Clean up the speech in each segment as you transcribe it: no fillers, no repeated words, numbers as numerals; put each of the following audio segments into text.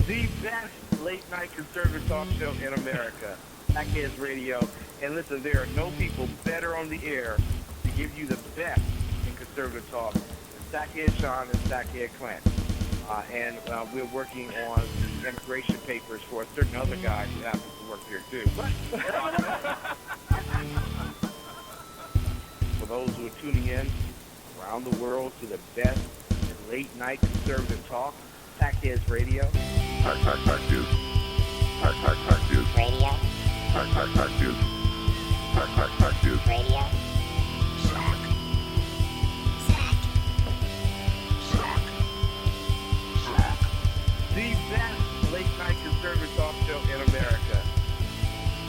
The best late-night conservative talk show in America, Sackheads Radio. And listen, there are no people better on the air to give you the best in conservative talk than Sackhead Sean and Sackhead Clint. And we're working on the immigration papers for a certain other guy who happens to work here, too. For those who are tuning in around the world to the best late-night conservative talk, Sackheads Radio. Hack news. Hack news. Radio. Hack news. Hack news. Radio. Sack. The best late-night conservative talk show in America.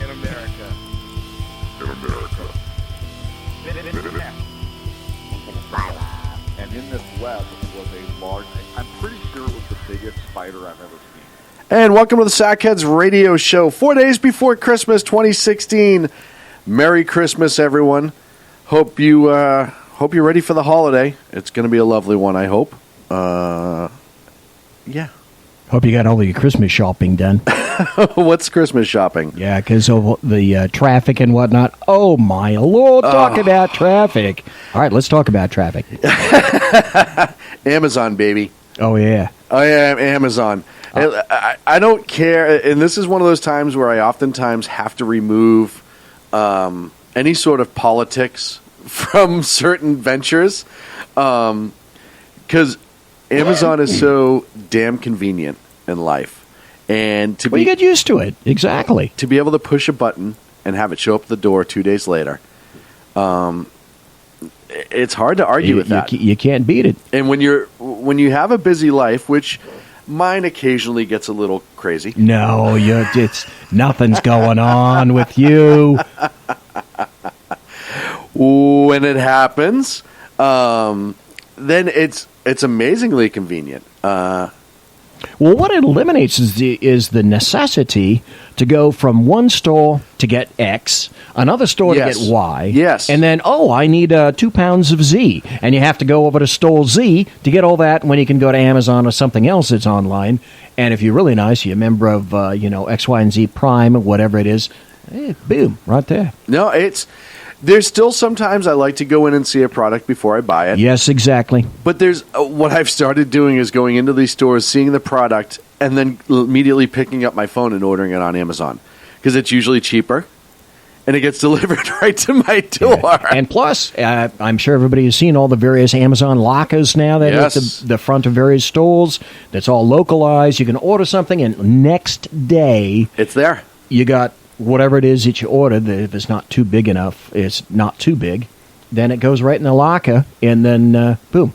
In America. In America. And in this web was a large, I'm pretty sure it was the biggest spider I've ever seen. And welcome to the Sackheads Radio Show. 4 days before Christmas 2016. Merry Christmas, everyone. Hope you're ready for the holiday. It's going to be a lovely one, I hope. Yeah. Hope you got all of your Christmas shopping done. What's Christmas shopping? Yeah, because of the traffic and whatnot. Oh, my Lord, talk about traffic. All right, let's talk about traffic. Amazon, baby. Oh, yeah. I am Amazon. I don't care, and this is one of those times where I oftentimes have to remove any sort of politics from certain ventures, because Amazon is so damn convenient in life. And you get used to it. Exactly. To be able to push a button and have it show up at the door 2 days later, it's hard to argue with that. You can't beat it. And when you have a busy life, which mine occasionally gets a little crazy. No, it's nothing's going on with you. When it happens, then it's amazingly convenient. Well, what it eliminates is the necessity to go from one store to get X, another store to get Y, and then, I need 2 pounds of Z, and you have to go over to store Z to get all that when you can go to Amazon or something else that's online. And if you're really nice, you're a member of, X, Y, and Z Prime, or whatever it is, boom, right there. No, there's still sometimes I like to go in and see a product before I buy it. Yes, exactly. But there's what I've started doing is going into these stores, seeing the product, and then immediately picking up my phone and ordering it on Amazon because it's usually cheaper, and it gets delivered right to my door. Yeah. And plus, I'm sure everybody has seen all the various Amazon lockers now that are at the front of various stores. That's all localized. You can order something, and next day it's there. You got whatever it is that you ordered. If it's not too big enough, it's not too big, then it goes right in the locker, and then boom.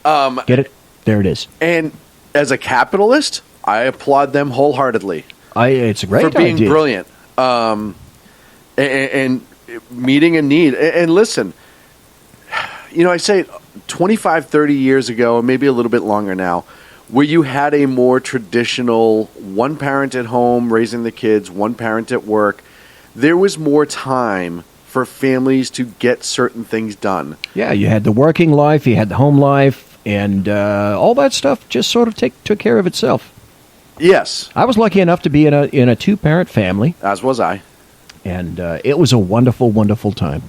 Get it? There it is. And as a capitalist, I applaud them wholeheartly. It's a great idea. For being brilliant. And meeting a need. And listen, I say 25, 30 years ago, maybe a little bit longer now, where you had a more traditional one parent at home raising the kids, one parent at work, there was more time for families to get certain things done. Yeah, you had the working life, you had the home life, and all that stuff just sort of took care of itself. Yes. I was lucky enough to be in a two-parent family. As was I. And it was a wonderful, wonderful time.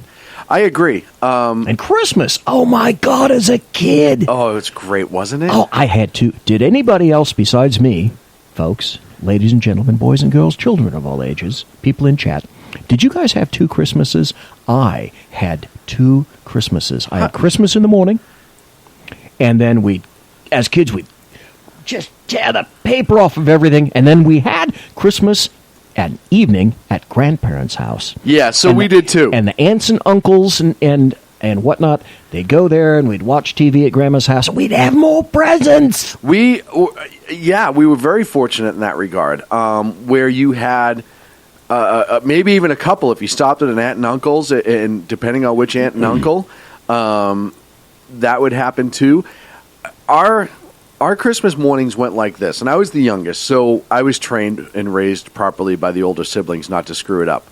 I agree. And Christmas, oh my God, as a kid. Oh, it's great, wasn't it? Oh, I had to. Did anybody else besides me, folks, ladies and gentlemen, boys and girls, children of all ages, people in chat, did you guys have 2 Christmases? I had 2 Christmases. I had Christmas in the morning, and then as kids, we'd just tear the paper off of everything, and then we had Christmas at evening at grandparents' house. Yeah, so we did too. And the aunts and uncles and whatnot, they'd go there and we'd watch TV at grandma's house. And we'd have more presents. We were very fortunate in that regard, where you had maybe even a couple. If you stopped at an aunt and uncle's, and depending on which aunt and uncle, that would happen too. Our Christmas mornings went like this, and I was the youngest, so I was trained and raised properly by the older siblings not to screw it up.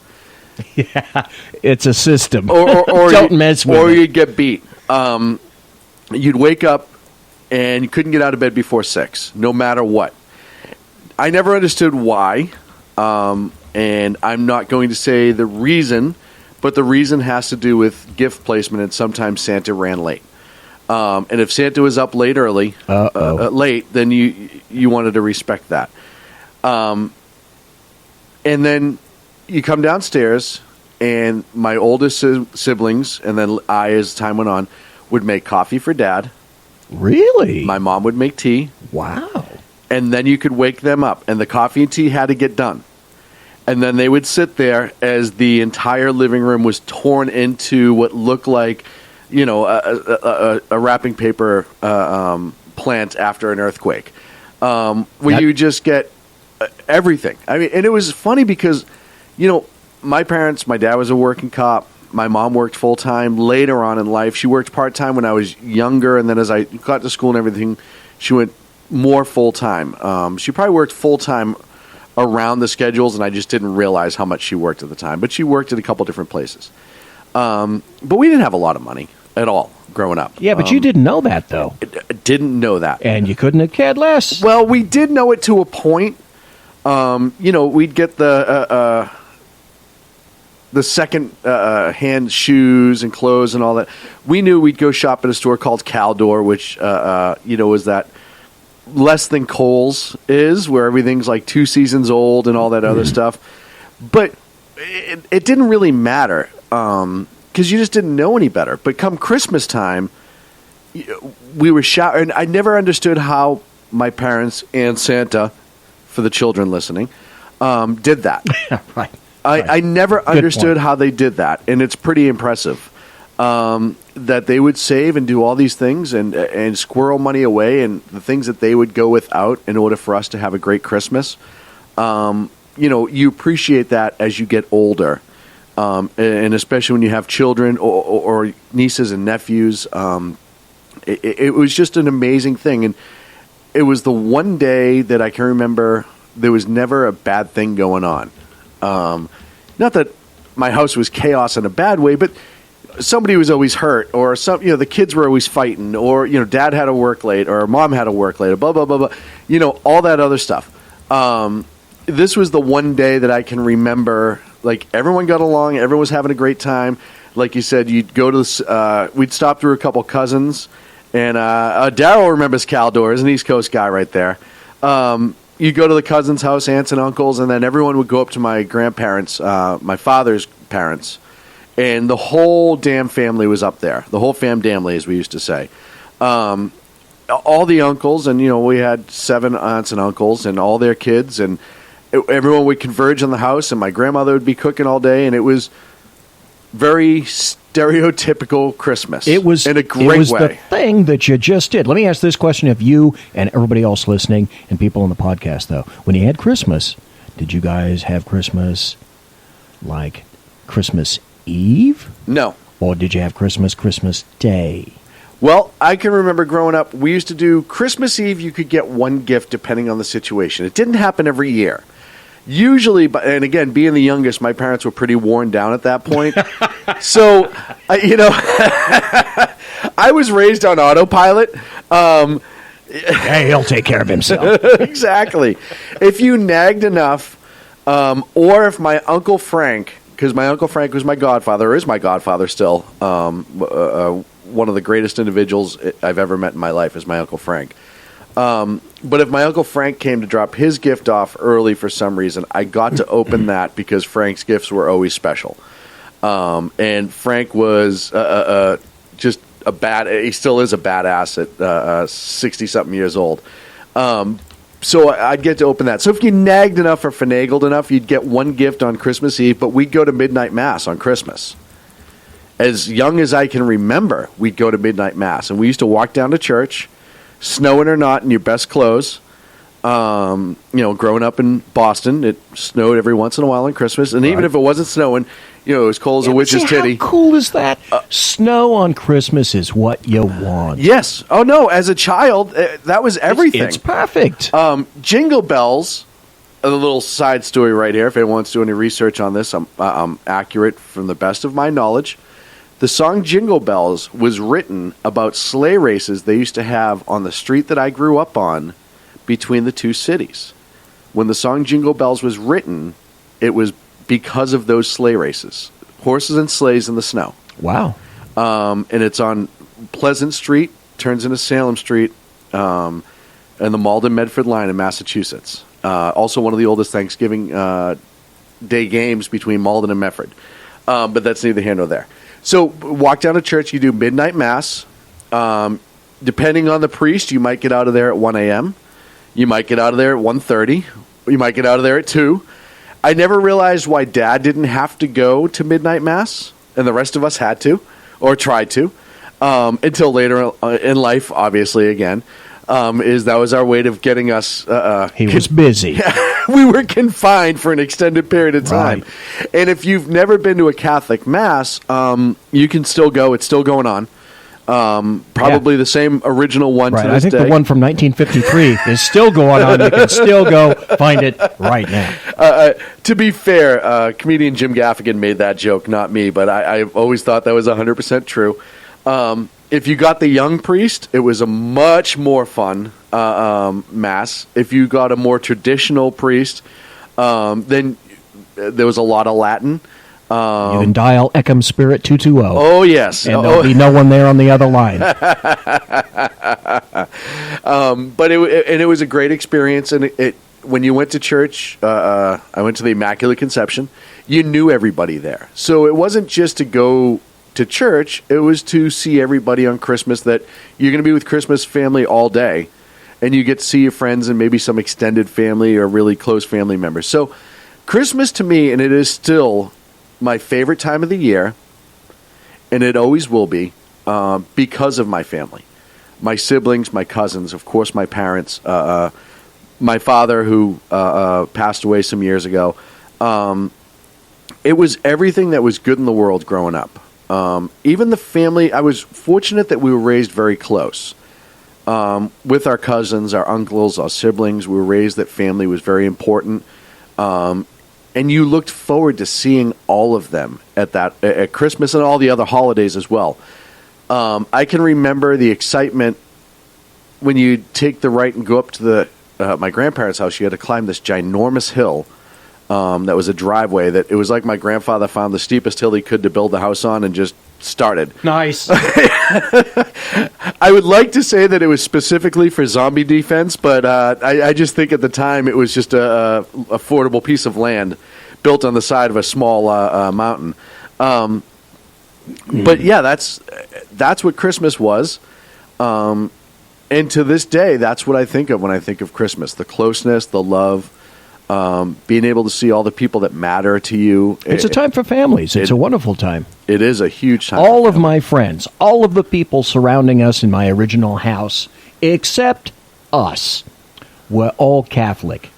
Yeah, it's a system. Or Don't mess with it. You'd get beat. You'd wake up, and you couldn't get out of bed before 6, no matter what. I never understood why, and I'm not going to say the reason, but the reason has to do with gift placement, and sometimes Santa ran late. And if Santa was up late, then you wanted to respect that. And then you come downstairs, and my oldest siblings, and then I, as time went on, would make coffee for Dad. Really? My mom would make tea. Wow. And then you could wake them up, and the coffee and tea had to get done. And then they would sit there as the entire living room was torn into what looked like, a wrapping paper plant after an earthquake. Where you just get everything. I mean, and it was funny because, my dad was a working cop. My mom worked full-time later on in life. She worked part-time when I was younger, and then as I got to school and everything, she went more full-time. She probably worked full-time around the schedules, and I just didn't realize how much she worked at the time. But she worked at a couple different places. But we didn't have a lot of money at all growing up. Yeah, but you didn't know that, though. Didn't know that. And you couldn't have cared less. Well, we did know it to a point. We'd get the second hand shoes and clothes and all that. We knew we'd go shop at a store called Caldor, which, was that less than Kohl's is, where everything's like 2 seasons old and all that other stuff. But it didn't really matter because you just didn't know any better. But come Christmas time, we were and I never understood how my parents and Santa, for the children listening, did that. Right. I never understood how they did that, and it's pretty impressive that they would save and do all these things and squirrel money away, and the things that they would go without in order for us to have a great Christmas. You appreciate that as you get older, and especially when you have children or nieces and nephews. It was just an amazing thing, and it was the one day that I can remember there was never a bad thing going on. Not that my house was chaos in a bad way, but somebody was always hurt, or the kids were always fighting, or Dad had to work late, or Mom had to work late, or blah blah blah blah. All that other stuff. This was the one day that I can remember. Like, everyone got along, everyone was having a great time. Like you said, you'd go to we'd stop through a couple cousins, and Daryl remembers Caldor, is an East Coast guy right there. You go to the cousin's house, aunts and uncles, and then everyone would go up to my grandparents, my father's parents, and the whole damn family was up there. The whole family, as we used to say. All the uncles, and we had 7 aunts and uncles, and all their kids, and everyone would converge on the house, and my grandmother would be cooking all day, and it was very stereotypical Christmas. It was in a great way. The thing that you just did. Let me ask this question of you and everybody else listening and people on the podcast, though. When you had Christmas, did you guys have Christmas like Christmas Eve? No. Or did you have Christmas Day? Well, I can remember growing up, we used to do Christmas Eve, you could get one gift depending on the situation. It didn't happen every year. Usually, and again, being the youngest, my parents were pretty worn down at that point. So, I was raised on autopilot. Hey, he'll take care of himself. Exactly. If you nagged enough, or if my Uncle Frank, because my Uncle Frank was my godfather, or is my godfather still, one of the greatest individuals I've ever met in my life is my Uncle Frank. But if my Uncle Frank came to drop his gift off early for some reason, I got to open that because Frank's gifts were always special. And Frank was just he still is a badass at 60-something years old. So I'd get to open that. So if you nagged enough or finagled enough, you'd get one gift on Christmas Eve, but we'd go to midnight mass on Christmas. As young as I can remember, we'd go to midnight mass, and we used to walk down to church, snowing or not, in your best clothes. Growing up in Boston, it snowed every once in a while on Christmas, and even if it wasn't snowing, it was cold as a witch's titty. How cool is that? Snow on Christmas is what you want. Yes. Oh no, as a child, that was everything. It's perfect. Jingle Bells. A little side story right here. If anyone wants to do any research on this, I'm accurate from the best of my knowledge. The song Jingle Bells was written about sleigh races they used to have on the street that I grew up on between the two cities. when the song Jingle Bells was written, it was because of those sleigh races. Horses and sleighs in the snow. Wow. And it's on Pleasant Street, turns into Salem Street, and the Malden-Medford line in Massachusetts. Also one of the oldest Thanksgiving Day games between Malden and Medford. But that's neither here nor there. So walk down to church, you do midnight mass. Depending on the priest, you might get out of there at 1 a.m. You might get out of there at 1:30. You might get out of there at 2. I never realized why Dad didn't have to go to midnight mass, and the rest of us had to, or tried to, until later in life, obviously, again. That was our way of getting us... He was busy. We were confined for an extended period of time. Right. And if you've never been to a Catholic Mass, you can still go. It's still going on. Probably the same original one Right. to this I think day. the one from 1953 is still going on. You can still go find it right now. To be fair, comedian Jim Gaffigan made that joke, not me, but I've always thought that was 100% true. If you got the young priest, it was a much more fun Mass. If you got a more traditional priest, then there was a lot of Latin. You can dial Eckham Spirit 220. Oh, yes. And there'll be no one there on the other line. But it was a great experience, and when you went to church, I went to the Immaculate Conception. You knew everybody there, so it wasn't just to go to church; it was to see everybody on Christmas. That you're going to be with Christmas family all day, and you get to see your friends and maybe some extended family or really close family members. So, Christmas to me, and it is still my favorite time of the year, and it always will be because of my family. My siblings, my cousins, of course, my parents, my father who passed away some years ago. It was everything that was good in the world growing up. Even the family, I was fortunate that we were raised very close. With our cousins, our uncles, our siblings, we were raised that family was very important. And you looked forward to seeing all of them at Christmas and all the other holidays as well. I can remember the excitement when you take the right and go up to my grandparents' house. You had to climb this ginormous hill that was a driveway. That it was like my grandfather found the steepest hill he could to build the house on and just started. Nice. I would like to say that it was specifically for zombie defense, but I just think at the time it was just a affordable piece of land built on the side of a small mountain. But yeah, that's what Christmas was. And to this day, that's what I think of when I think of Christmas. The closeness, the love, being able to see all the people that matter to you. It's a time for families. It's a wonderful time. It is a huge time. All of my friends, all of the people surrounding us in my original house, except us, were all Catholic.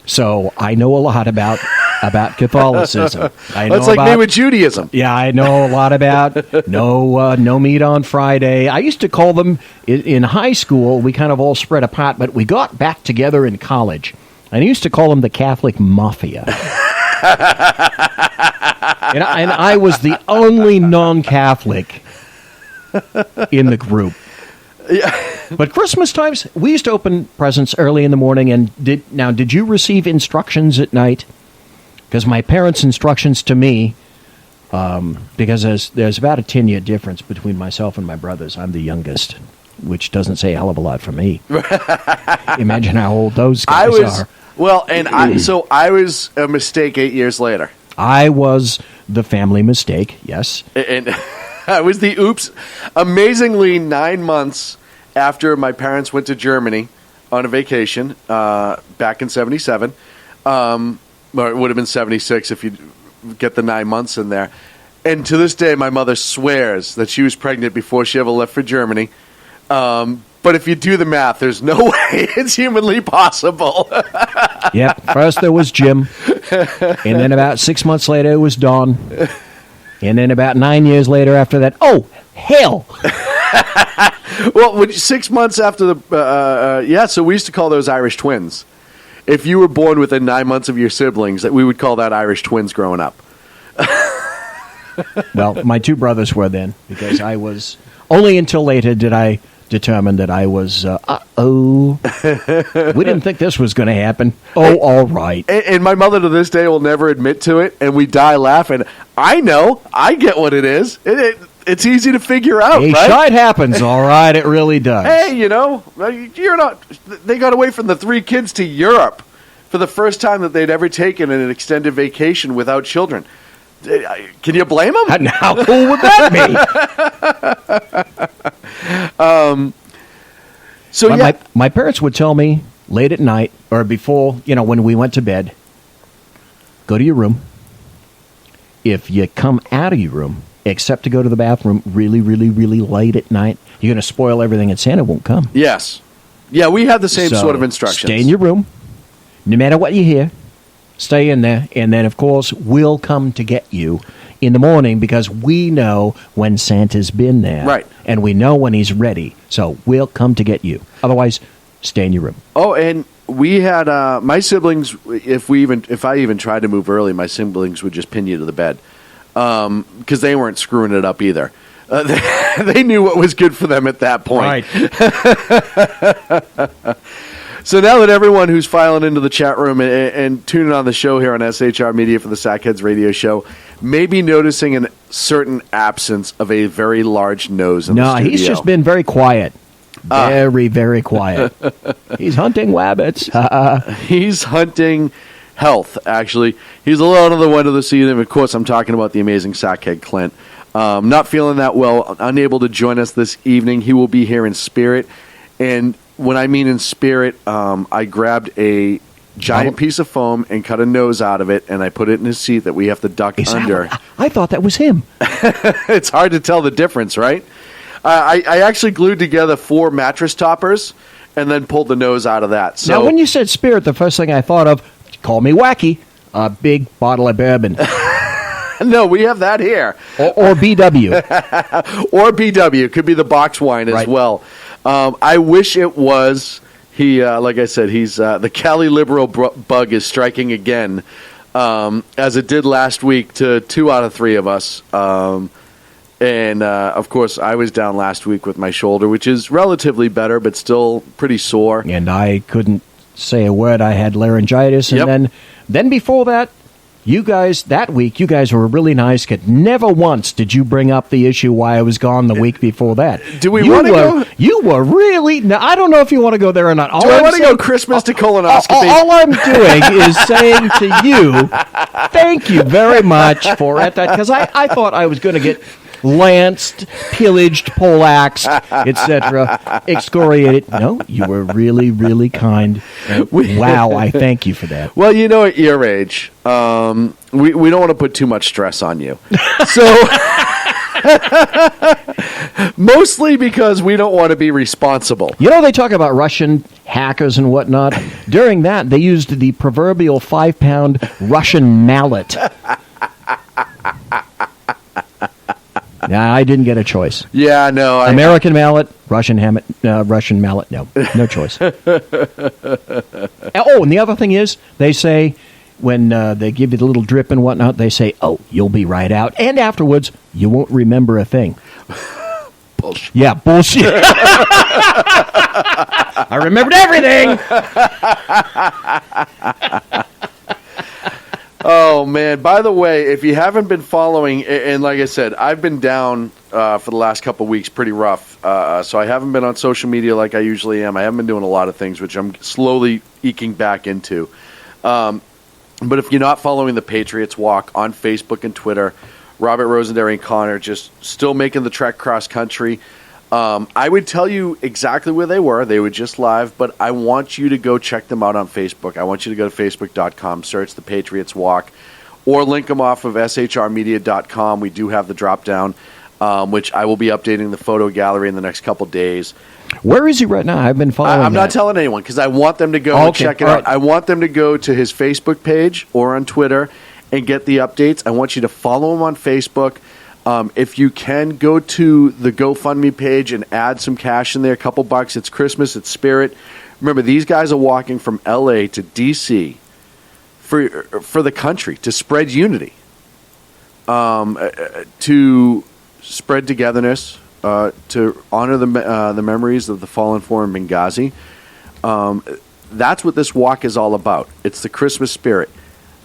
So I know a lot about Catholicism. I know That's like me with Judaism. Yeah, I know a lot about no meat on Friday. I used to call them, in high school, we kind of all spread apart, but we got back together in college. And I used to call them the Catholic Mafia. and I was the only non-Catholic in the group. Yeah. But Christmas times, we used to open presents early in the morning. And did you receive instructions at night? Because my parents' instructions to me, because there's about a 10-year difference between myself and my brothers. I'm the youngest, which doesn't say a hell of a lot for me. Imagine how old those guys are. Well, and I was a mistake 8 years later. I was the family mistake, yes. And I was the oops. Amazingly, 9 months after my parents went to Germany on a vacation back in 77, or it would have been 76 if you get the 9 months in there. And to this day, my mother swears that she was pregnant before she ever left for Germany. But if you do the math, there's no way it's humanly possible. Yep. First there was Jim. And then about 6 months later, it was Dawn. And then about 9 years later after that, oh, hell. Well, 6 months after so we used to call those Irish twins. If you were born within 9 months of your siblings, we would call that Irish twins growing up. Well, my two brothers were then, because I was... Only until later did I determined that I was, we didn't think this was going to happen. Oh, all right. And my mother to this day will never admit to it, and we die laughing. I know. I get what it is. It's easy to figure out, Hey, right? shit happens, all right. It really does. Hey, you're not. They got away from the 3 kids to Europe for the first time that they'd ever taken an extended vacation without children. Can you blame them? How cool would that be? So My parents would tell me late at night or before, when we went to bed, go to your room. If you come out of your room, except to go to the bathroom really, really, really late at night, you're going to spoil everything and Santa won't come. Yes. Yeah, we had the same So, sort of instructions. Stay in your room. No matter what you hear, stay in there. And then, of course, we'll come to get you in the morning because we know when Santa's been there. Right. And we know when he's ready. So we'll come to get you. Otherwise, stay in your room. Oh, and we had my siblings. If I even tried to move early, my siblings would just pin you to the bed because they weren't screwing it up either. They knew what was good for them at that point. Right. So now that everyone who's filing into the chat room and tuning on the show here on SHR Media for the Sackheads radio show may be noticing a certain absence of a very large nose in the studio. He's just been very quiet. Very, very quiet. He's hunting rabbits. He's hunting health, actually. He's a little under the weather this evening. Of course, I'm talking about the amazing Sackhead Clint. Not feeling that well, unable to join us this evening. He will be here in spirit. And when I mean in spirit, I grabbed a giant piece of foam and cut a nose out of it, and I put it in his seat that we have to duck under. I thought that was him. It's hard to tell the difference, right? I actually glued together 4 mattress toppers and then pulled the nose out of that. So Now, when you said spirit, the first thing I thought of, call me wacky, a big bottle of bourbon. no, we have that here. Or BW. Or BW. Could be the box wine as Right. well. I wish it was. He, like I said, he's the Cali liberal bug is striking again, as it did last week to 2 out of 3 of us. And, of course, I was down last week with my shoulder, which is relatively better, but still pretty sore. And I couldn't say a word. I had laryngitis. And Yep. then before that, that week, you guys were really nice. Never once did you bring up the issue why I was gone the week before that. Do we want to go? You were really... Now, I don't know if you want to go there or not. Do I want to go Christmas to colonoscopy? All I'm doing is saying to you, thank you very much for it. Because I thought I was going to get lanced, pillaged, poleaxed, etc., excoriated. No, you were really, really kind. Wow, I thank you for that. Well, at your age, we don't want to put too much stress on you. So, mostly because we don't want to be responsible. They talk about Russian hackers and whatnot. During that, they used the proverbial 5-pound Russian mallet. I didn't get a choice. Yeah, no. American mallet, Russian mallet. No choice. And the other thing is, they say when they give you the little drip and whatnot, they say, "Oh, you'll be right out," and afterwards, you won't remember a thing. Bullshit. Yeah, bullshit. I remembered everything. Oh, man. By the way, if you haven't been following, and like I said, I've been down for the last couple of weeks pretty rough, so I haven't been on social media like I usually am. I haven't been doing a lot of things, which I'm slowly eking back into. But if you're not following the Patriots Walk on Facebook and Twitter, Robert Rosenberry and Connor just still making the trek cross-country. I would tell you exactly where they were. They were just live, but I want you to go check them out on Facebook. I want you to go to facebook.com, search the Patriots Walk, or link them off of shrmedia.com. We do have the drop-down, which I will be updating the photo gallery in the next couple days. Where is he right now? I've been following I'm not telling anyone because I want them to go and check it out. I want them to go to his Facebook page or on Twitter and get the updates. I want you to follow him on Facebook. If you can, go to the GoFundMe page and add some cash in there, a couple bucks. It's Christmas, it's Spirit. Remember, these guys are walking from L.A. to D.C. for the country, to spread unity, to spread togetherness, to honor the memories of the fallen four in Benghazi. That's what this walk is all about. It's the Christmas spirit.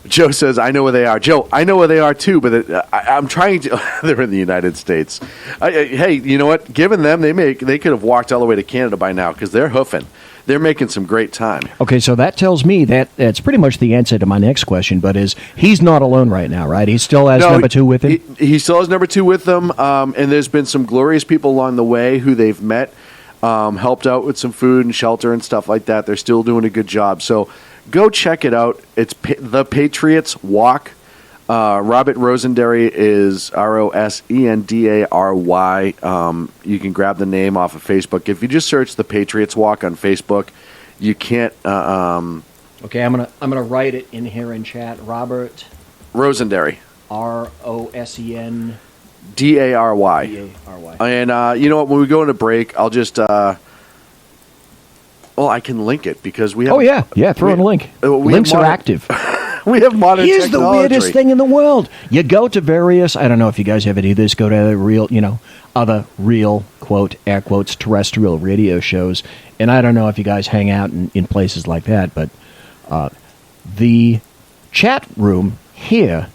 Joe says, I know where they are. Joe, I know where they are too, but I'm trying to... They're in the United States. Hey, you know what? Given them, they could have walked all the way to Canada by now because they're hoofing. They're making some great time. Okay, so that tells me that's pretty much the answer to my next question, but he's not alone right now, right? He still has number two with him? He still has number two with them, and there's been some glorious people along the way who they've met, helped out with some food and shelter and stuff like that. They're still doing a good job. So go check it out. It's The Patriots Walk. Robert Rosendery is Rosendary. You can grab the name off of Facebook. If you just search The Patriots Walk on Facebook, you can't... okay, I'm gonna write it in here in chat. Robert Rosendery. Rosen... Dary. D-A-R-Y. And you know what? When we go into break, I'll just... I can link it because we have... Oh, yeah. Throw in a link. Links are active. We have modern Here's technology. the weirdest thing in the world. You go to various... I don't know if you guys ever do this. Go to other real, quote, air quotes, terrestrial radio shows. And I don't know if you guys hang out in places like that, but the chat room here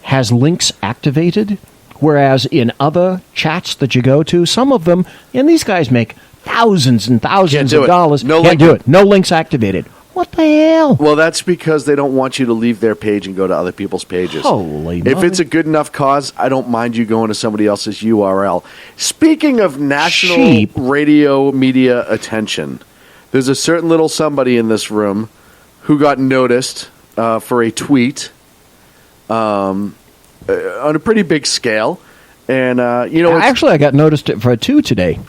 has links activated, whereas in other chats that you go to, some of them, and these guys make thousands and thousands of dollars. Can't do it. No links activated. What the hell? Well, that's because they don't want you to leave their page and go to other people's pages. Holy If it's a good enough cause, I don't mind you going to somebody else's URL. Speaking of national radio media attention, there's a certain little somebody in this room who got noticed for a tweet on a pretty big scale. And, actually, I got noticed for two today.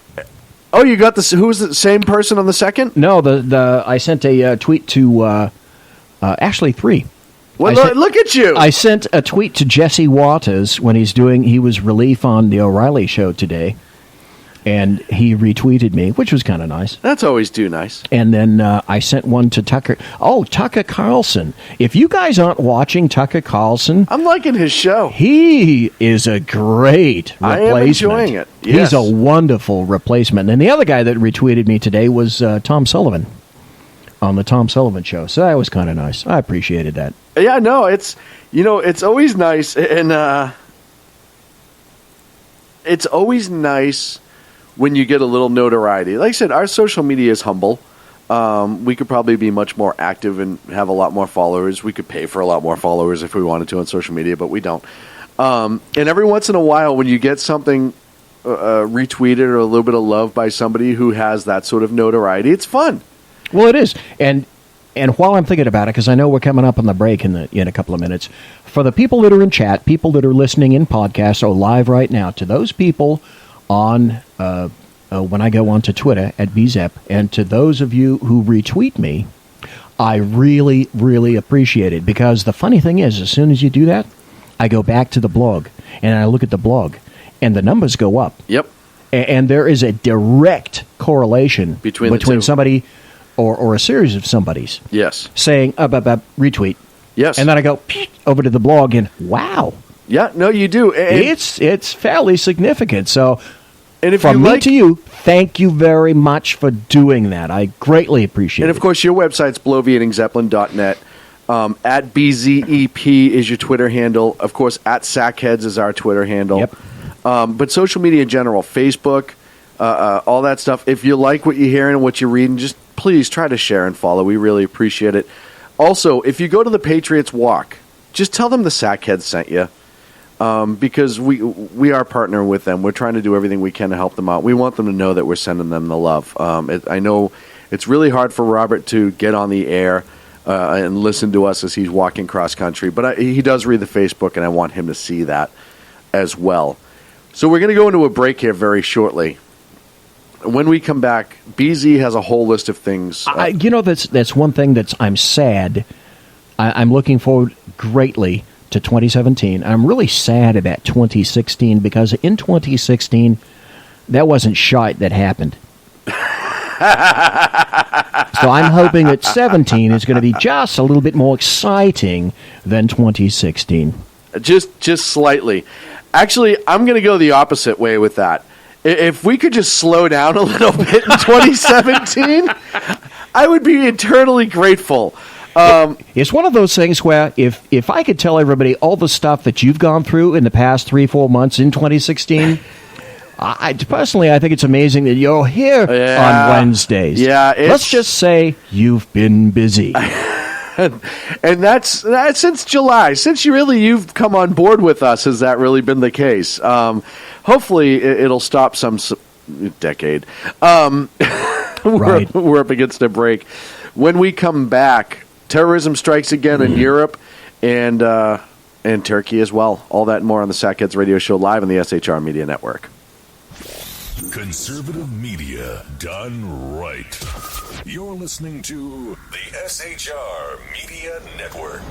Oh, you got who was the same person on the second? No, I sent a tweet to actually three. Well, look at you! I sent a tweet to Jesse Waters when he was relief on the O'Reilly show today, and he retweeted me, which was kind of nice. That's always too nice. And then I sent one to Tucker. Oh, Tucker Carlson. If you guys aren't watching Tucker Carlson... I'm liking his show. He is a great replacement. I am enjoying it. Yes. He's a wonderful replacement. And the other guy that retweeted me today was Tom Sullivan on the Tom Sullivan Show. So that was kind of nice. I appreciated that. Yeah, no, it's always nice. And it's always nice when you get a little notoriety. Like I said, our social media is humble. We could probably be much more active and have a lot more followers. We could pay for a lot more followers if we wanted to on social media, but we don't. And every once in a while, when you get something retweeted or a little bit of love by somebody who has that sort of notoriety, it's fun. Well, it is. And while I'm thinking about it, because I know we're coming up on the break in a couple of minutes, for the people that are in chat, people that are listening in podcasts or live right now, to those people on when I go onto Twitter at BZEP, and to those of you who retweet me, I really, really appreciate it, because the funny thing is, as soon as you do that, I go back to the blog, and I look at the blog, and the numbers go up. Yep. And there is a direct correlation between somebody or a series of somebodies. Yes. Saying, retweet. Yes. And then I go over to the blog, and wow. Yeah, no, you do. And it's fairly significant. So, and if from me to you, thank you very much for doing that. I greatly appreciate it. And, of course, your website's bloviatingzeppelin.net. At BZEP is your Twitter handle. Of course, at Sackheads is our Twitter handle. Yep. But social media in general, Facebook, all that stuff. If you like what you're hearing and what you're reading, just please try to share and follow. We really appreciate it. Also, if you go to the Patriots Walk, just tell them the Sackheads sent you, because we are partnering with them. We're trying to do everything we can to help them out. We want them to know that we're sending them the love. I know it's really hard for Robert to get on the air and listen to us as he's walking cross country, but he does read the Facebook, and I want him to see that as well. So we're going to go into a break here very shortly. When we come back, BZ has a whole list of things. That's one thing I'm sad. I'm looking forward greatly to 2017. I'm really sad about 2016, because in 2016, that wasn't shite that happened. So I'm hoping that 17 is going to be just a little bit more exciting than 2016. Just slightly. Actually, I'm going to go the opposite way with that. If we could just slow down a little bit in 2017, I would be eternally grateful. It's one of those things where if I could tell everybody all the stuff that you've gone through in the past 3-4 months in 2016, I think it's amazing that you're here on Wednesdays. Yeah, let's just say you've been busy. And that's since July. Since you've come on board with us, has that really been the case? Hopefully, it'll stop some decade. Right. We're up against a break. When we come back, terrorism strikes again in Europe and Turkey as well. All that and more on the Sackheads Radio Show live on the SHR Media Network. Conservative media done right. You're listening to the SHR Media Network.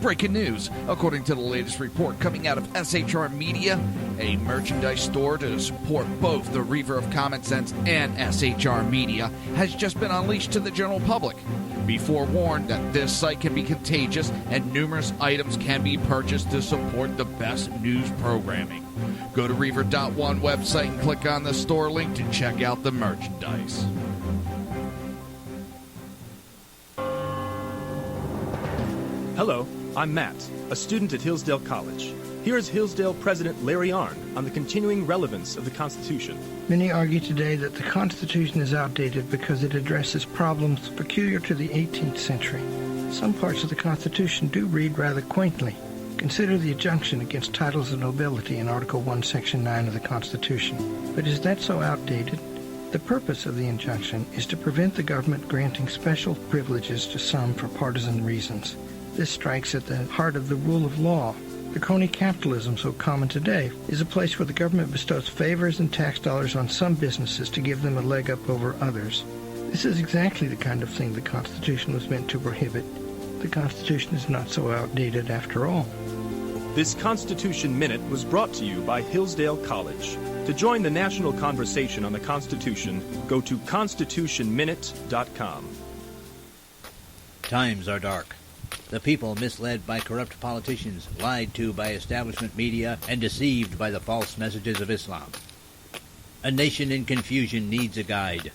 Breaking news. According to the latest report coming out of SHR Media, a merchandise store to support both the Reaver of Common Sense and SHR Media has just been unleashed to the general public. Be forewarned that this site can be contagious and numerous items can be purchased to support the best news programming. Go to Reaver.one website and click on the store link to check out the merchandise. Hello, I'm Matt, a student at Hillsdale College. Here is Hillsdale President Larry Arnn on the continuing relevance of the Constitution. Many argue today that the Constitution is outdated because it addresses problems peculiar to the 18th century. Some parts of the Constitution do read rather quaintly. Consider the injunction against titles of nobility in Article 1, Section 9 of the Constitution. But is that so outdated? The purpose of the injunction is to prevent the government granting special privileges to some for partisan reasons. This strikes at the heart of the rule of law. The crony capitalism so common today is a place where the government bestows favors and tax dollars on some businesses to give them a leg up over others. This is exactly the kind of thing the Constitution was meant to prohibit. The Constitution is not so outdated after all. This Constitution Minute was brought to you by Hillsdale College. To join the national conversation on the Constitution, go to constitutionminute.com. Times are dark. The people misled by corrupt politicians, lied to by establishment media, and deceived by the false messages of Islam. A nation in confusion needs a guide.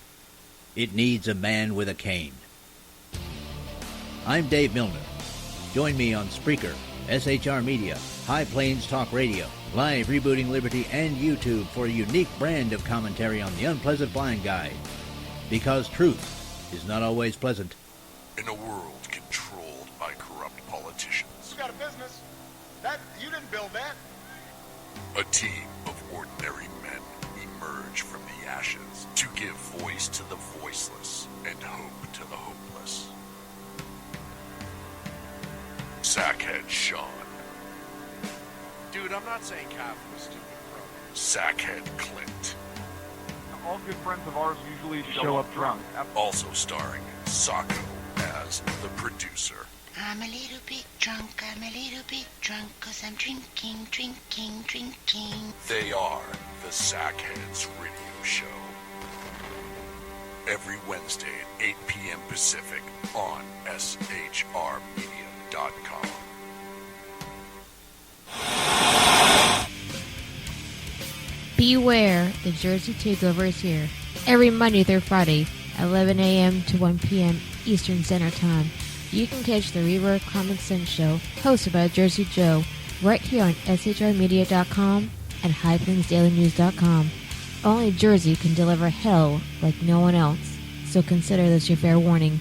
It needs a man with a cane. I'm Dave Milner. Join me on Spreaker, SHR Media, High Plains Talk Radio, Live Rebooting Liberty, and YouTube for a unique brand of commentary on the unpleasant blind guide. Because truth is not always pleasant. In a world controlled by corrupt politicians. You got a business. You didn't build that. A team of ordinary men emerge from the ashes to give voice to the voiceless and hope to the hopeless. Sackhead Sean. Dude, I'm not saying Cap was stupid, bro. Sackhead Clint. All good friends of ours usually show up drunk. Also starring Sacco as the producer. I'm a little bit drunk, 'cause I'm drinking. They are the Sackheads Radio Show. Every Wednesday at 8 p.m. Pacific on SHRmedia.com. Beware, the Jersey Takeover is here. Every Monday through Friday, 11 a.m. to 1 p.m. Eastern Standard Time. You can catch the Reaver of Common Sense show, hosted by Jersey Joe, right here on SHRmedia.com and HighPlainsDailyNews.com. Only Jersey can deliver hell like no one else, so consider this your fair warning.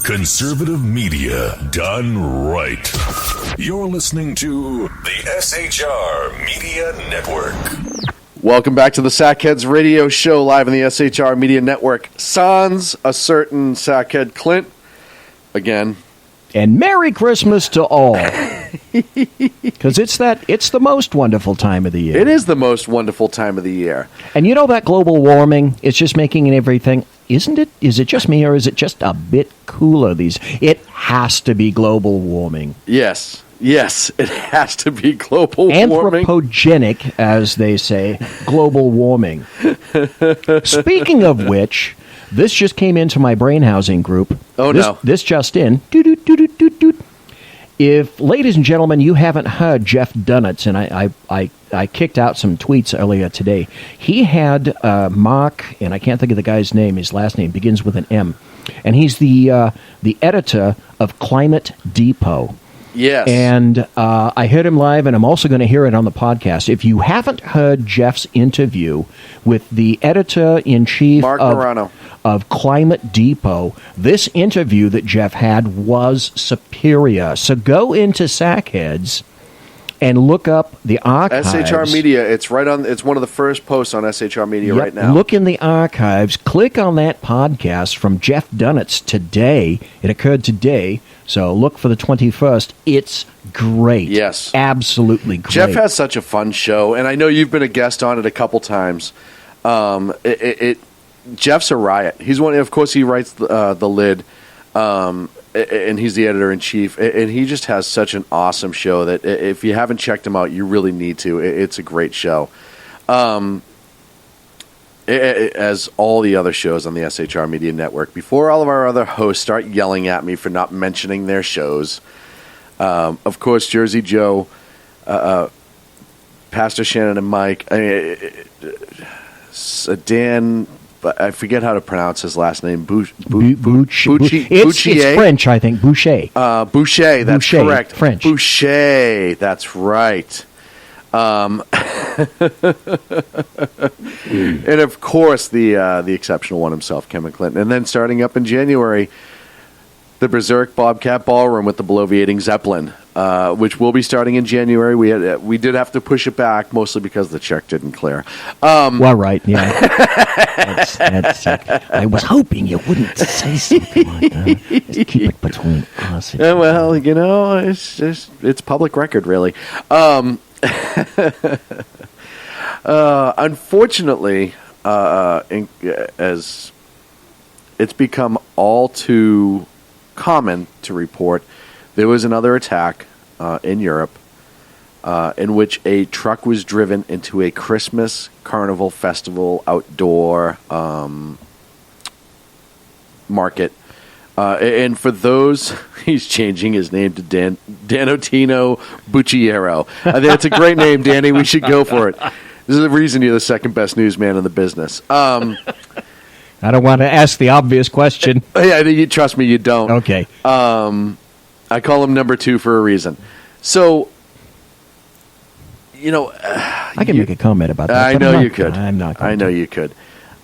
Conservative media done right. You're listening to the SHR Media Network. Welcome back to the Sackheads Radio Show live on the SHR Media Network. Sans a certain Sackhead Clint. Again. And Merry Christmas to all. Because it's the most wonderful time of the year. It is the most wonderful time of the year. And you know that global warming, it's just making everything, isn't it? Is it just me or is it just a bit cooler? It has to be global warming. Yes. Yes, it has to be global warming. Anthropogenic, as they say, global warming. Speaking of which, this just came into my brain housing group. Oh, no. This just in. If, ladies and gentlemen, you haven't heard Jeff Dunetz, and I kicked out some tweets earlier today, he had Mark, and I can't think of the guy's name, his last name begins with an M, and he's the editor of Climate Depot. Yes. And I heard him live, and I'm also going to hear it on the podcast. If you haven't heard Jeff's interview with the editor-in-chief Mark Morano of Climate Depot, this interview that Jeff had was superior. So go into Sackheads and look up the archives. SHR Media, it's right on. It's one of the first posts on SHR Media right now. Look in the archives. Click on that podcast from Jeff Dunetz today. It occurred today, so look for the 21st. It's great. Yes. Absolutely great. Jeff has such a fun show, and I know you've been a guest on it a couple times. Jeff's a riot. He's one. Of course, he writes the Lid. And he's the editor-in-chief, and he just has such an awesome show that if you haven't checked him out, you really need to. It's a great show. As all the other shows on the SHR Media Network, before all of our other hosts start yelling at me for not mentioning their shows, of course, Jersey Joe, Pastor Shannon and Mike, Dan... But I forget how to pronounce his last name. It's French, I think. Boucher. Boucher, that's Boucher, correct. French. Boucher, that's right. And of course, the exceptional one himself, Kevin Clinton. And then starting up in January, the Berserk Bobcat Ballroom with the Bloviating Zeppelin, which will be starting in January. We did have to push it back, mostly because the check didn't clear. Well, right, yeah. That's I was hoping you wouldn't say something like that. Just keep it between us. Well, you know, it's public record, really. Unfortunately, as it's become all too common to report, there was another attack in Europe in which a truck was driven into a Christmas carnival festival outdoor market. And for those, he's changing his name to Danotino Bucciero. I think that's a great name, Danny. We should go for it. This is the reason you're the second best newsman in the business. I don't want to ask the obvious question. Yeah, trust me, you don't. Okay. I call him number 2 for a reason. So, you know... I can make a comment about that. I know you could. I'm not going I know you could.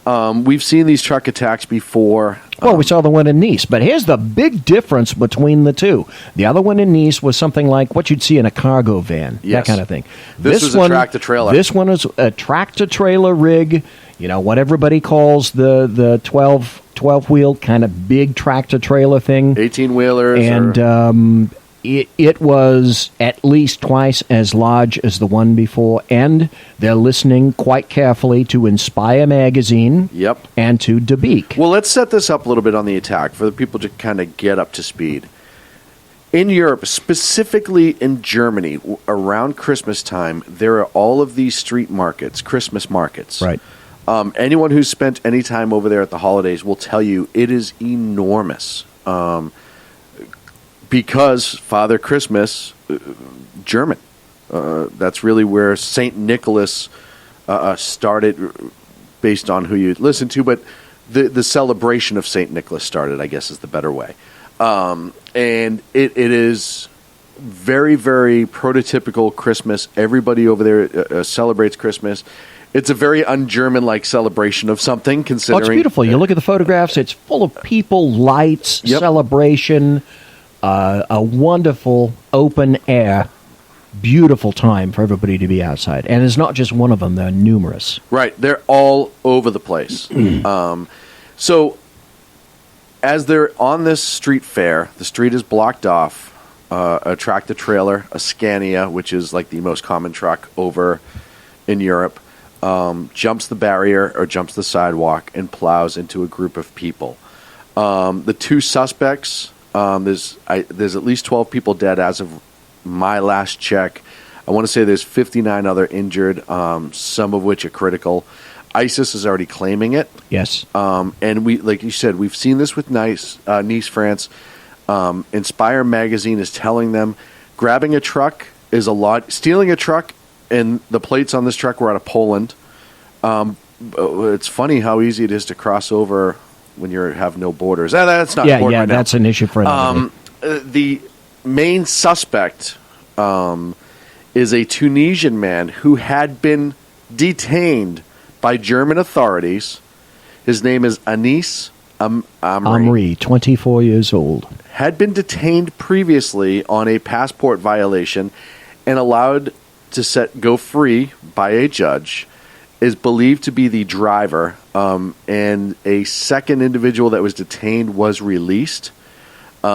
We've seen these truck attacks before. Well, we saw the one in Nice, but here's the big difference between the two. The other one in Nice was something like what you'd see in a cargo van, Yes. that kind of thing. This was a tractor-trailer. This one is a tractor-trailer rig, you know, what everybody calls the 12-wheel kind of big tractor-trailer thing. 18-wheelers. And it was at least twice as large as the one before, and they're listening quite carefully to Inspire Magazine and to Dabiq. Well, let's set this up a little bit on the attack for the people to kind of get up to speed. In Europe, specifically in Germany, around Christmas time, there are all of these street markets, Christmas markets. Right. Anyone who's spent any time over there at the holidays will tell you it is enormous. Because Father Christmas, German. That's really where St. Nicholas started, based on who you listen to, but the celebration of St. Nicholas started, I guess is the better way. And it is very, very prototypical Christmas. Everybody over there celebrates Christmas. It's a very un-German-like celebration of something, considering... Oh, it's beautiful. You look at the photographs, it's full of people, lights, celebration... a wonderful open air, beautiful time for everybody to be outside. And it's not just one of them, there are numerous. Right, they're all over the place. So, as they're on this street fair, the street is blocked off. A tractor-trailer, a Scania, which is like the most common truck over in Europe, jumps the barrier or jumps the sidewalk and plows into a group of people. The two suspects... There's at least 12 people dead as of my last check. I want to say there's 59 other injured, some of which are critical. ISIS is already claiming it. Yes. And we, like you said, we've seen this with Nice, France. Inspire magazine is telling them grabbing a truck is a lot. Stealing a truck, and the plates on this truck were out of Poland. It's funny how easy it is to cross over when you have no borders. That's not important right now. That's an issue for another day. The main suspect is a Tunisian man who had been detained by German authorities. His name is Anis Amri, 24 years old. Had been detained previously on a passport violation and allowed to go free by a judge. Is believed to be the driver, and a second individual that was detained was released. He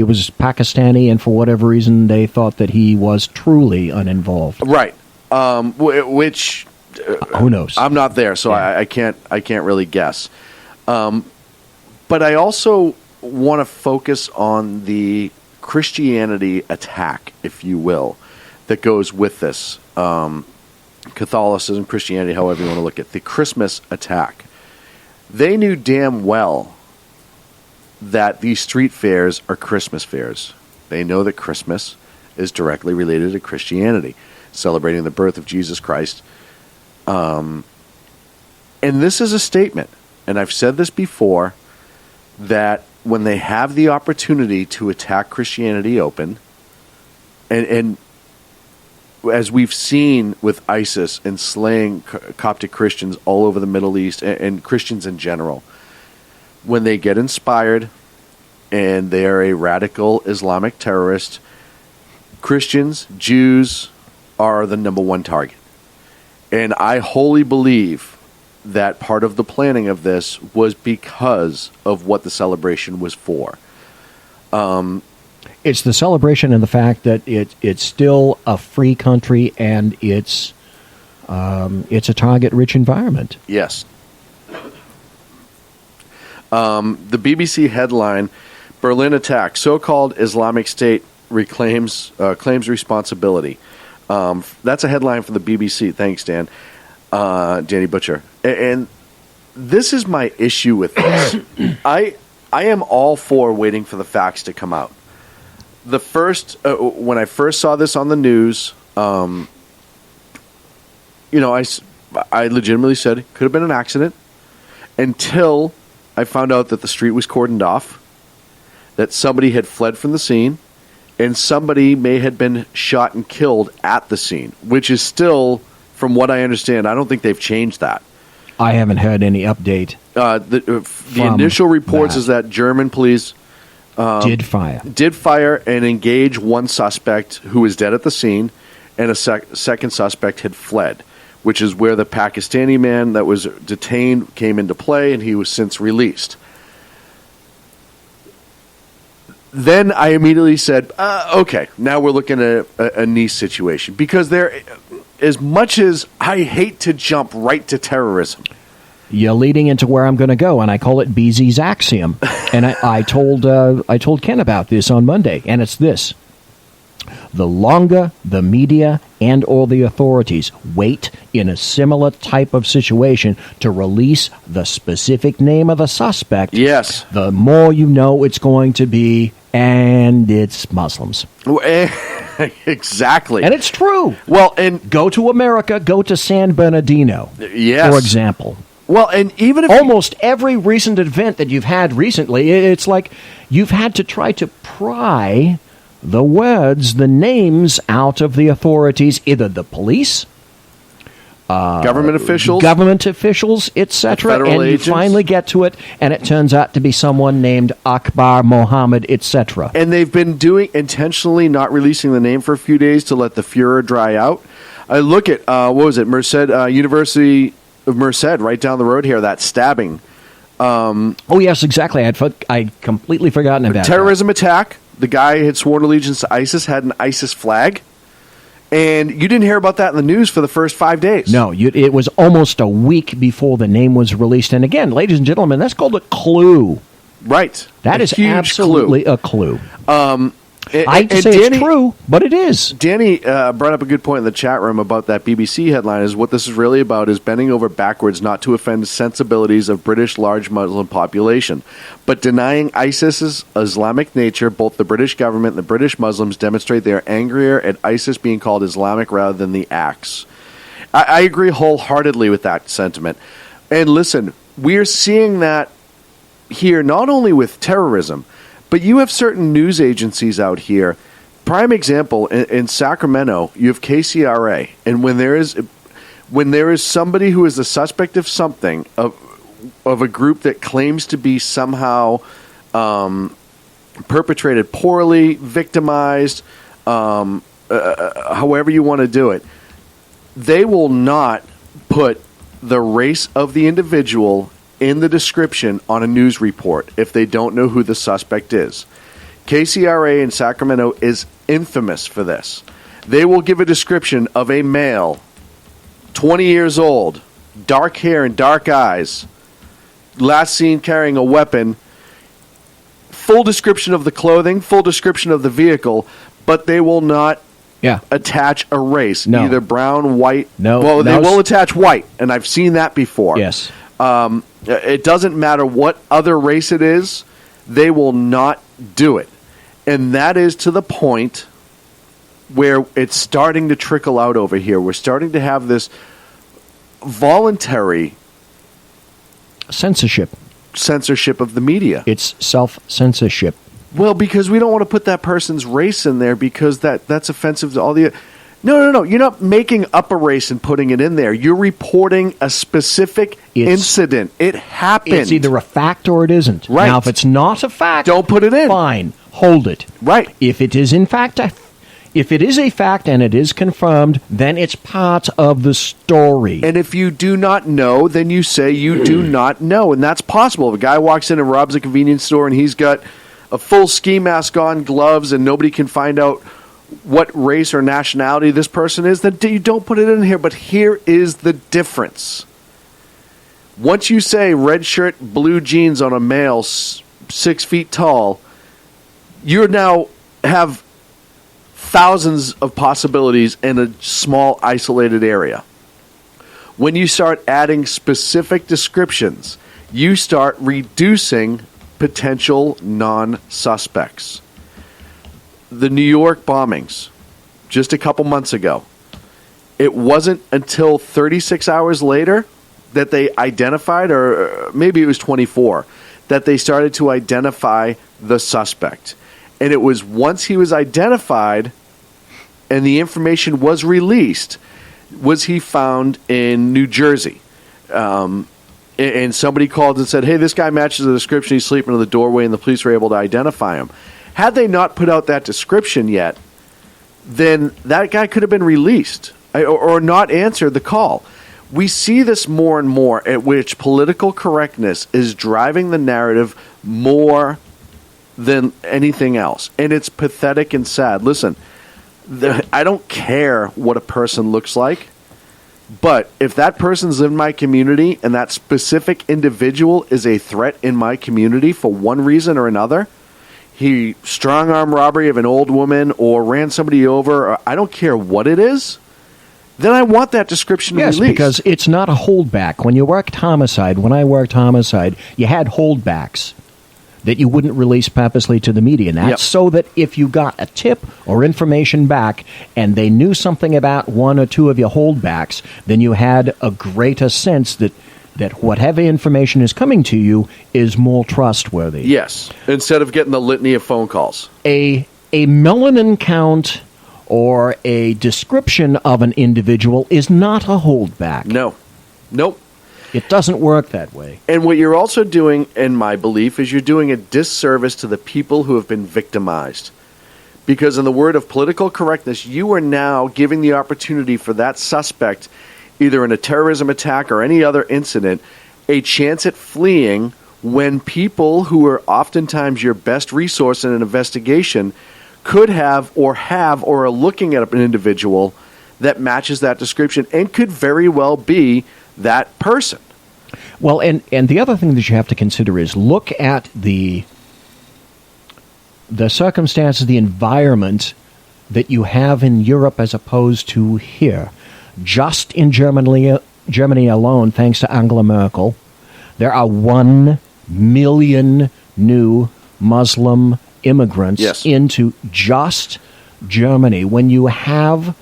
was Pakistani, and for whatever reason, they thought that he was truly uninvolved. Right. Which who knows? I'm not there, so yeah. I can't really guess. But I also want to focus on the Christianity attack, if you will, that goes with this. Catholicism, Christianity, however you want to look at it. The Christmas attack. They knew damn well that these street fairs are Christmas fairs. They know that Christmas is directly related to Christianity, celebrating the birth of Jesus Christ. And this is a statement, and I've said this before, that when they have the opportunity to attack Christianity open, and as we've seen with ISIS and slaying Coptic Christians all over the Middle East and Christians in general, when they get inspired and they are a radical Islamic terrorist, Christians, Jews are the number one target. And I wholly believe that part of the planning of this was because of what the celebration was for. It's the celebration and the fact that it's still a free country and it's a target-rich environment. Yes. The BBC headline, Berlin attack, so-called Islamic State claims responsibility. That's a headline from the BBC. Thanks, Dan. Danny Butcher. And this is my issue with this. I am all for waiting for the facts to come out. The first, when I first saw this on the news, I legitimately said it could have been an accident until I found out that the street was cordoned off, that somebody had fled from the scene, and somebody may have been shot and killed at the scene, which is still, from what I understand, I don't think they've changed that. I haven't heard any update. The initial reports is that German police did fire and engage one suspect who was dead at the scene, and a second suspect had fled, which is where the Pakistani man that was detained came into play, and he was since released. Then I immediately said, okay, now we're looking at a Nice situation, because there, as much as I hate to jump right to terrorism, you're leading into where I'm going to go, and I call it Beezy's axiom. And I told Ken about this on Monday, and it's this: the longer the media and or the authorities wait in a similar type of situation to release the specific name of the suspect, yes, the more you know it's going to be, and it's Muslims. Exactly. And it's true. Well, and go to America, go to San Bernardino, yes, for example. Well, and even if almost every recent event that you've had recently, it's like you've had to try to pry the names out of the authorities, either the police, government officials, etc. And agents. You finally get to it, and it turns out to be someone named Akbar Mohammed, etc. And they've been intentionally not releasing the name for a few days to let the furor dry out. I look at, Merced, University of Merced, right down the road here, that stabbing. Oh, yes, exactly. I'd completely forgotten about terrorism attack. The guy had sworn allegiance to ISIS, had an ISIS flag. And you didn't hear about that in the news for the first 5 days. No, it was almost a week before the name was released. And again, ladies and gentlemen, that's called a clue. Right. That is absolutely a clue. I hate to say it's true, but it is. Danny brought up a good point in the chat room about that BBC headline. Is what this is really about is bending over backwards not to offend sensibilities of British large Muslim population, but denying ISIS's Islamic nature. Both the British government and the British Muslims demonstrate they are angrier at ISIS being called Islamic rather than the acts. I agree wholeheartedly with that sentiment. And listen, we're seeing that here not only with terrorism, but you have certain news agencies out here. Prime example, in Sacramento, you have KCRA. And when there is somebody who is the suspect of something, of a group that claims to be somehow perpetrated poorly, victimized, however you want to do it, they will not put the race of the individual in the description on a news report if they don't know who the suspect is. KCRA in Sacramento is infamous for this. They will give a description of a male, 20 years old, dark hair and dark eyes, last seen carrying a weapon, full description of the clothing, full description of the vehicle, but they will not attach a race, either brown, white. No. Well, they will attach white, and I've seen that before. Yes. It doesn't matter what other race it is, they will not do it. And that is to the point where it's starting to trickle out over here. We're starting to have this voluntary censorship of the media. It's self-censorship. Well, because we don't want to put that person's race in there because that's offensive to all the... No. You're not making up a race and putting it in there. You're reporting a specific incident. It happened. It's either a fact or it isn't. Right. Now, if it's not a fact... Don't put it in. Fine. Hold it. Right. If it is in fact if it is a fact and it is confirmed, then it's part of the story. And if you do not know, then you say you do not know. And that's possible. If a guy walks in and robs a convenience store and he's got a full ski mask on, gloves, and nobody can find out what race or nationality this person is, then you don't put it in here. But here is the difference. Once you say red shirt, blue jeans on a male 6 feet tall, you now have thousands of possibilities in a small isolated area. When you start adding specific descriptions, you start reducing potential non-suspects. The New York bombings, just a couple months ago, it wasn't until 36 hours later that they identified, or maybe it was 24, that they started to identify the suspect. And it was once he was identified and the information was released, was he found in New Jersey. And somebody called and said, hey, this guy matches the description. He's sleeping in the doorway, and the police were able to identify him. Had they not put out that description yet, then that guy could have been released or not answered the call. We see this more and more, at which political correctness is driving the narrative more than anything else. And it's pathetic and sad. Listen, I don't care what a person looks like. But if that person's in my community and that specific individual is a threat in my community for one reason or another, he strong-arm robbery of an old woman or ran somebody over, or I don't care what it is, then I want that description released. Yes, because it's not a holdback. When I worked homicide, you had holdbacks that you wouldn't release purposely to the media. And that's so that if you got a tip or information back and they knew something about one or two of your holdbacks, then you had a greater sense that whatever information is coming to you is more trustworthy. Yes, instead of getting the litany of phone calls. A melanin count or a description of an individual is not a holdback. No. Nope. It doesn't work that way. And what you're also doing, in my belief, is you're doing a disservice to the people who have been victimized. Because in the word of political correctness, you are now giving the opportunity for that suspect, either in a terrorism attack or any other incident, a chance at fleeing when people who are oftentimes your best resource in an investigation could have or are looking at an individual that matches that description and could very well be that person. Well, and the other thing that you have to consider is look at the the circumstances, the environment that you have in Europe as opposed to here. Just in Germany alone, thanks to Angela Merkel, there are 1 million new Muslim immigrants into just Germany. When you have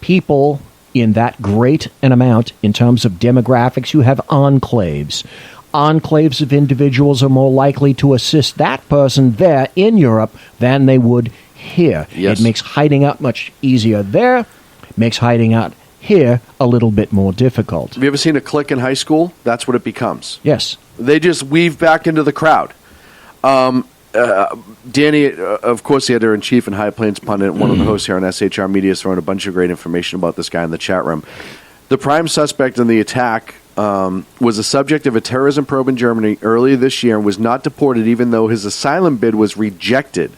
people in that great an amount in terms of demographics, you have enclaves. Enclaves of individuals are more likely to assist that person there in Europe than they would here. Yes. It makes hiding out much easier there, makes hiding out here a little bit more difficult. Have you ever seen a clique in high school? That's what it becomes. Yes. They just weave back into the crowd. Danny, of course, the editor-in-chief and High Plains Pundit, one of the hosts here on SHR Media, is throwing a bunch of great information about this guy in the chat room. The prime suspect in the attack was the subject of a terrorism probe in Germany earlier this year and was not deported even though his asylum bid was rejected,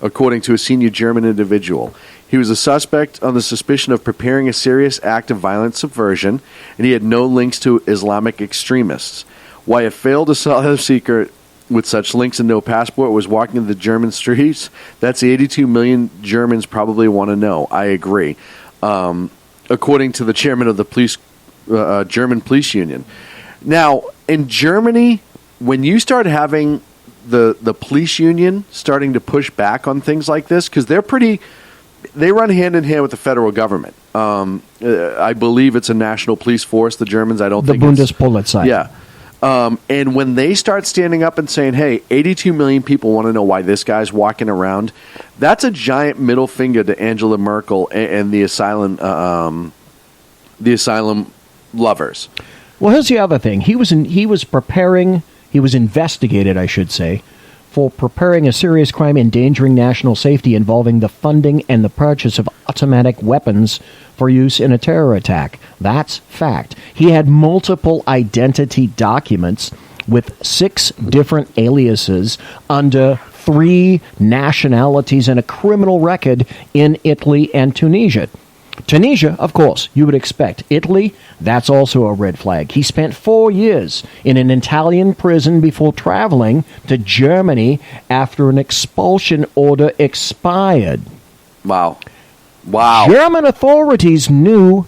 according to a senior German individual. He was a suspect on the suspicion of preparing a serious act of violent subversion, and he had no links to Islamic extremists. Why a failed asylum seeker with such links and no passport was walking the German streets, that's the 82 million Germans probably want to know. I agree. According to the chairman of the German police union. Now, in Germany, when you start having the police union starting to push back on things like this, because they run hand in hand with the federal government. I believe it's a national police force, the Germans. I don't think it's... The Bundespolizei. Yeah. And when they start standing up and saying, hey, 82 million people want to know why this guy's walking around, that's a giant middle finger to Angela Merkel and the asylum lovers. Well, here's the other thing. He was investigated, I should say, for preparing a serious crime endangering national safety involving the funding and the purchase of automatic weapons for use in a terror attack. That's fact. He had multiple identity documents with 6 different aliases under 3 nationalities and a criminal record in Italy and Tunisia. Tunisia, of course, you would expect. Italy, that's also a red flag. He spent 4 years in an Italian prison before traveling to Germany after an expulsion order expired. Wow. German authorities knew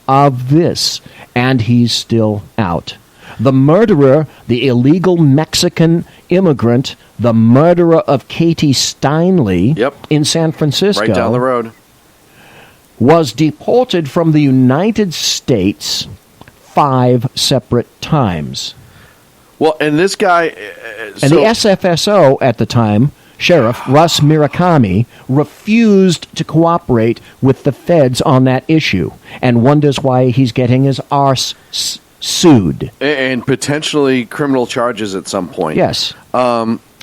of this, and he's still out. The murderer, the illegal Mexican immigrant, the murderer of Katie Steinle in San Francisco. Right down the road. Was deported from the United States 5 separate times. Well, and this guy... and the SFSO at the time, Sheriff Russ Murakami, refused to cooperate with the feds on that issue and wonders why he's getting his arse sued. And potentially criminal charges at some point. Yes.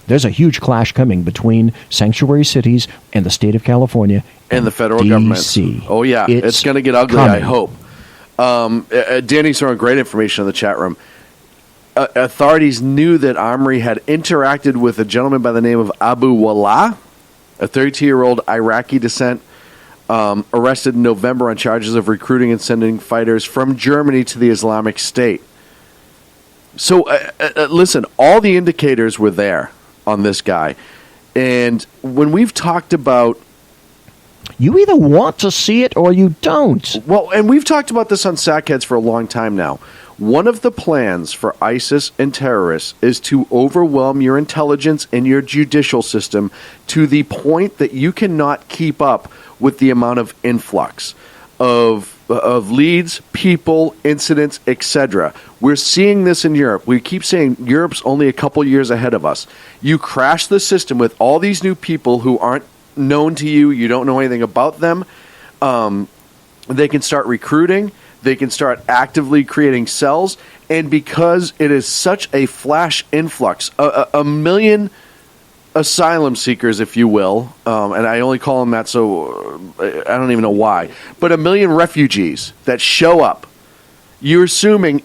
There's a huge clash coming between sanctuary cities and the state of California and the federal government. Oh, yeah. It's going to get ugly, coming. I hope. Danny's throwing great information in the chat room. Authorities knew that Omri had interacted with a gentleman by the name of Abu Wallah, a 32-year-old Iraqi descent, arrested in November on charges of recruiting and sending fighters from Germany to the Islamic State. So, listen, all the indicators were there on this guy. And when we've talked about... You either want to see it or you don't. Well, and we've talked about this on Sackheads for a long time now. One of the plans for ISIS and terrorists is to overwhelm your intelligence and your judicial system to the point that you cannot keep up with the amount of influx of leads, people, incidents, etc. We're seeing this in Europe. We keep saying Europe's only a couple years ahead of us. You crash the system with all these new people who aren't known to you. You don't know anything about them. They can start recruiting. They can start actively creating cells. And because it is such a flash influx, a million asylum seekers, if you will, and I only call them that so I don't even know why, but a million refugees that show up, you're assuming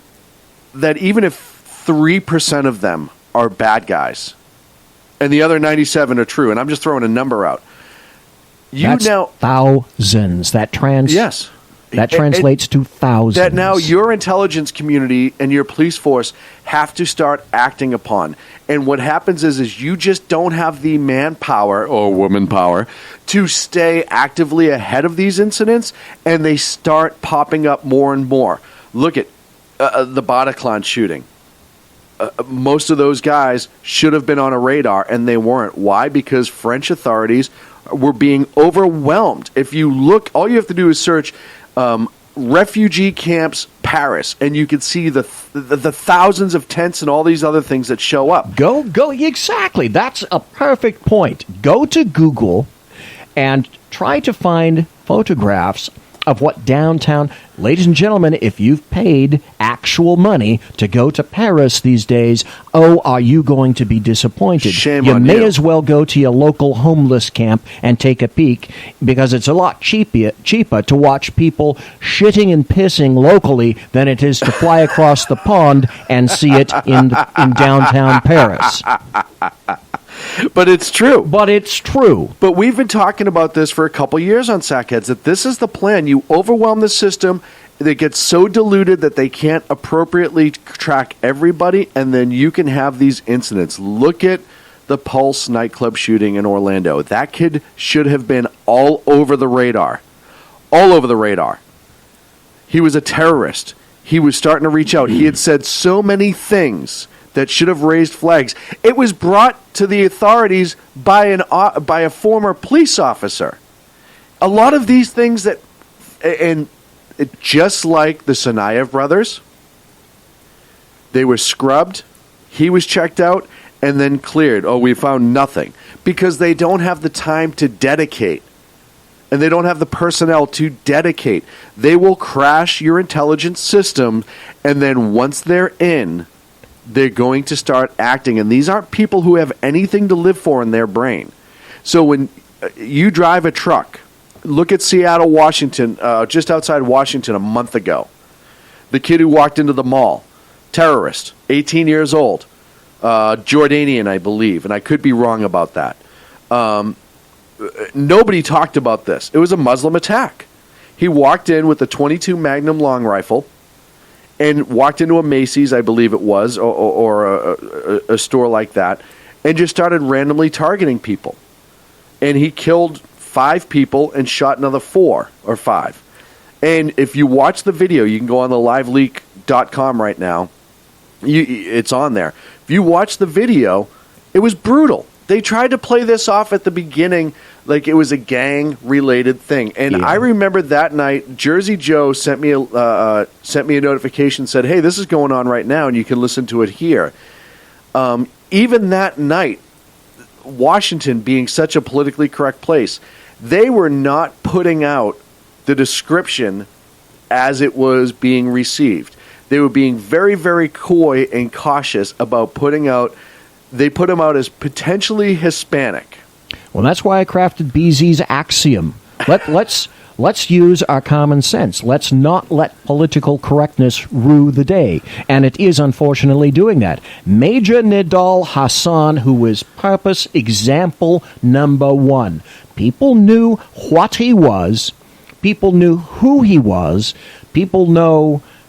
that even if 3% of them are bad guys and the other 97 are true, and I'm just throwing a number out, That's thousands. That Yes. That translates to thousands. That now your intelligence community and your police force have to start acting upon. And what happens is you just don't have the manpower or woman power to stay actively ahead of these incidents, and they start popping up more and more. Look at the Bataclan shooting. Most of those guys should have been on a radar, and they weren't. Why? Because French authorities were being overwhelmed. If you look, all you have to do is search refugee camps Paris, and you can see the thousands of tents and all these other things that show up. Go, exactly. That's a perfect point. Go to Google and try to find photographs of what downtown... Ladies and gentlemen, if you've paid actual money to go to Paris these days, are you going to be disappointed? Shame you on may you. as well go to your local homeless camp and take a peek, because it's a lot cheaper to watch people shitting and pissing locally than it is to fly across the pond and see it in downtown Paris. But it's true. But we've been talking about this for a couple years on Sackheads, that this is the plan. You overwhelm the system, that gets so diluted that they can't appropriately track everybody, and then you can have these incidents. Look at the Pulse nightclub shooting in Orlando. That kid should have been all over the radar. All over the radar. He was a terrorist. He was starting to reach out. He had said so many things that should have raised flags. It was brought to the authorities by a former police officer. A lot of these things that, and just like the Tsarnaev brothers, they were scrubbed, he was checked out, and then cleared. We found nothing. Because they don't have the time to dedicate. And they don't have the personnel to dedicate. They will crash your intelligence system, and then once they're in, they're going to start acting. And these aren't people who have anything to live for in their brain. So when you drive a truck, look at Seattle, Washington, just outside Washington a month ago. The kid who walked into the mall, terrorist, 18 years old, Jordanian, I believe, and I could be wrong about that. Nobody talked about this. It was a Muslim attack. He walked in with a .22 Magnum long rifle and walked into a Macy's, I believe it was, or a store like that, and just started randomly targeting people. And he killed 5 people and shot another 4 or 5. And if you watch the video, you can go on the liveleak.com right now. It's on there. If you watch the video, it was brutal. They tried to play this off at the beginning like it was a gang-related thing. And I remember that night, Jersey Joe sent me a notification, said, hey, this is going on right now, and you can listen to it here. Even that night, Washington being such a politically correct place, they were not putting out the description as it was being received. They were being very, very coy and cautious about putting out. They put him out as potentially Hispanic. Well, that's why I crafted BZ's axiom. Let's use our common sense. Let's not let political correctness rue the day. And it is unfortunately doing that. Major Nidal Hassan, who was purpose example number 1. People knew what he was. People knew who he was. People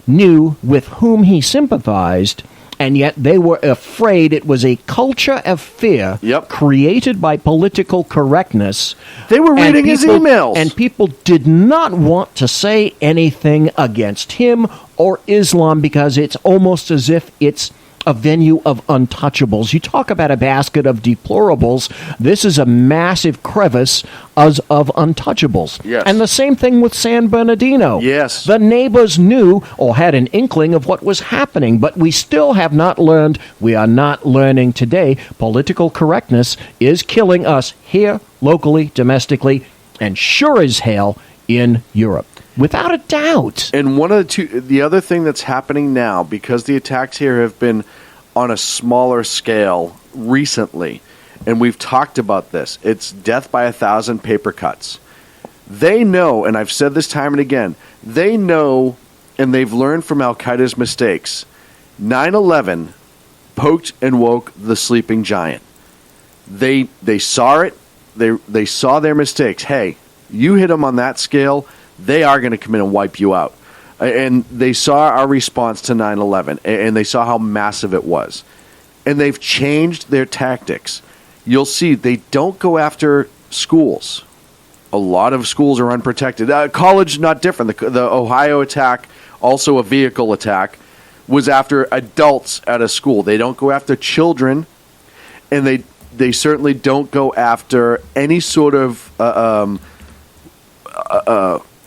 knew with whom he sympathized. And yet they were afraid. It was a culture of fear created by political correctness. They were reading his emails. And people did not want to say anything against him or Islam because it's almost as if it's a venue of untouchables. You talk about a basket of deplorables. This is a massive crevice of untouchables. Yes. And the same thing with San Bernardino. Yes. The neighbors knew or had an inkling of what was happening, but we still have not learned. We are not learning today. Political correctness is killing us here, locally, domestically, and sure as hell in Europe. Without a doubt. And one of the other thing that's happening now, because the attacks here have been on a smaller scale recently, and we've talked about this, it's death by 1,000 paper cuts. They know, and I've said this time and again, they know, and they've learned from Al-Qaeda's mistakes. 9/11 poked and woke the sleeping giant. They saw it. They saw their mistakes. Hey, you hit them on that scale, they are going to come in and wipe you out. And they saw our response to 9/11, and they saw how massive it was. And they've changed their tactics. You'll see they don't go after schools. A lot of schools are unprotected. College, not different. The Ohio attack, also a vehicle attack, was after adults at a school. They don't go after children, and they certainly don't go after any sort of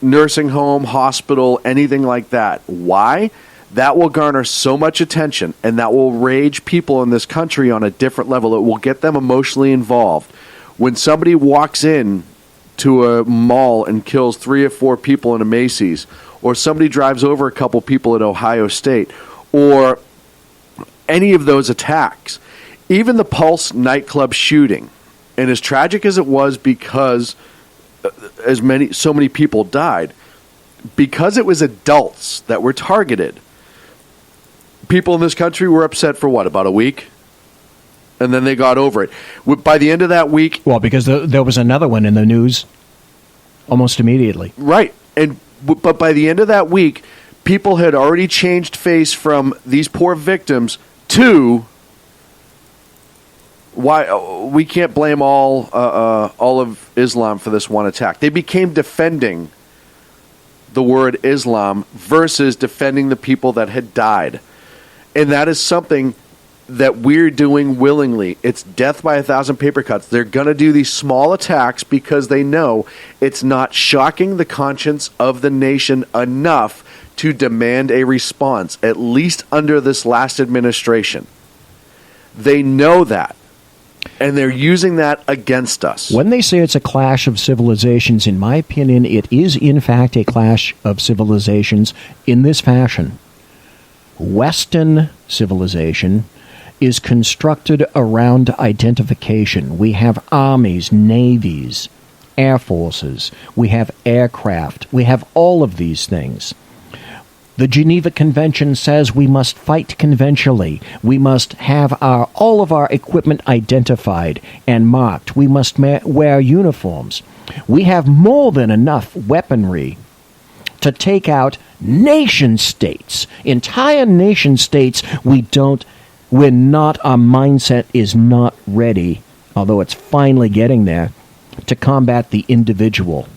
nursing home, hospital, anything like that. Why? That will garner so much attention, and that will rage people in this country on a different level. It will get them emotionally involved. When somebody walks in to a mall and kills 3 or 4 people in a Macy's, or somebody drives over a couple people at Ohio State, or any of those attacks, even the Pulse nightclub shooting, and as tragic as it was because so many people died, because it was adults that were targeted, people in this country were upset for what, about a week? And then they got over it. By the end of that week... Well, because there was another one in the news almost immediately. Right. But by the end of that week, people had already changed face from these poor victims to... Why we can't blame all of Islam for this one attack. They became defending the word Islam versus defending the people that had died. And that is something that we're doing willingly. It's death by 1,000 paper cuts. They're going to do these small attacks because they know it's not shocking the conscience of the nation enough to demand a response, at least under this last administration. They know that. And they're using that against us. When they say it's a clash of civilizations, in my opinion, it is in fact a clash of civilizations in this fashion. Western civilization is constructed around identification. We have armies, navies, air forces. We have aircraft. We have all of these things. The Geneva Convention says we must fight conventionally. We must have all of our equipment identified and marked. We must wear uniforms. We have more than enough weaponry to take out nation states, entire nation states. Our mindset is not ready, although it's finally getting there, to combat the individual.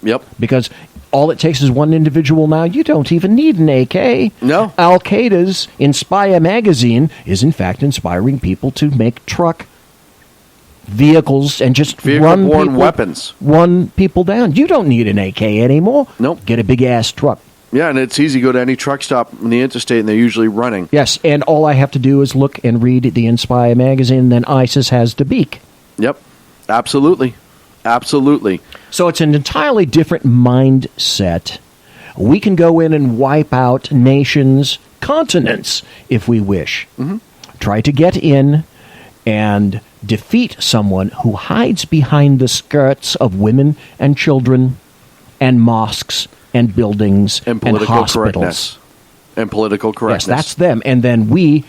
Yep. Because all it takes is one individual now. You don't even need an AK. No. Al-Qaeda's Inspire magazine is, in fact, inspiring people to make truck vehicles and just run people down. You don't need an AK anymore. Nope. Get a big-ass truck. Yeah, and it's easy. Go to any truck stop on the interstate, and they're usually running. Yes, and all I have to do is look and read the Inspire magazine, and then ISIS has the beak. Yep. Absolutely. Absolutely. So it's an entirely different mindset. We can go in and wipe out nations, continents, if we wish. Mm-hmm. Try to get in and defeat someone who hides behind the skirts of women and children and mosques and buildings and hospitals. Correctness. And political correctness. Yes, that's them. And then we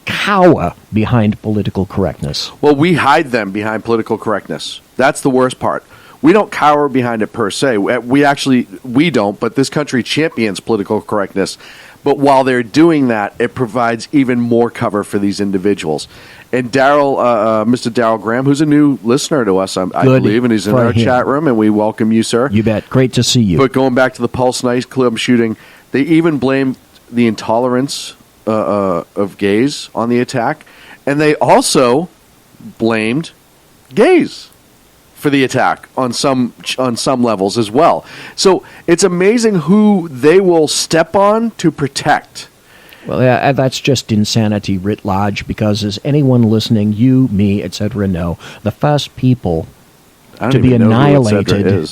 cower behind political correctness. Well, we hide them behind political correctness. That's the worst part. We don't cower behind it per se. We don't, but this country champions political correctness. But while they're doing that, it provides even more cover for these individuals. And Mr. Darryl Graham, who's a new listener to us, I believe, and he's in our chat room, and we welcome you, sir. You bet. Great to see you. But going back to the Pulse nightclub shooting, they even blamed the intolerance of gays on the attack, and they also blamed gays for the attack on some levels as well. So it's amazing who they will step on to protect. Well, yeah, that's just insanity writ large, because as anyone listening, you, me, etc., know, the first people to be annihilated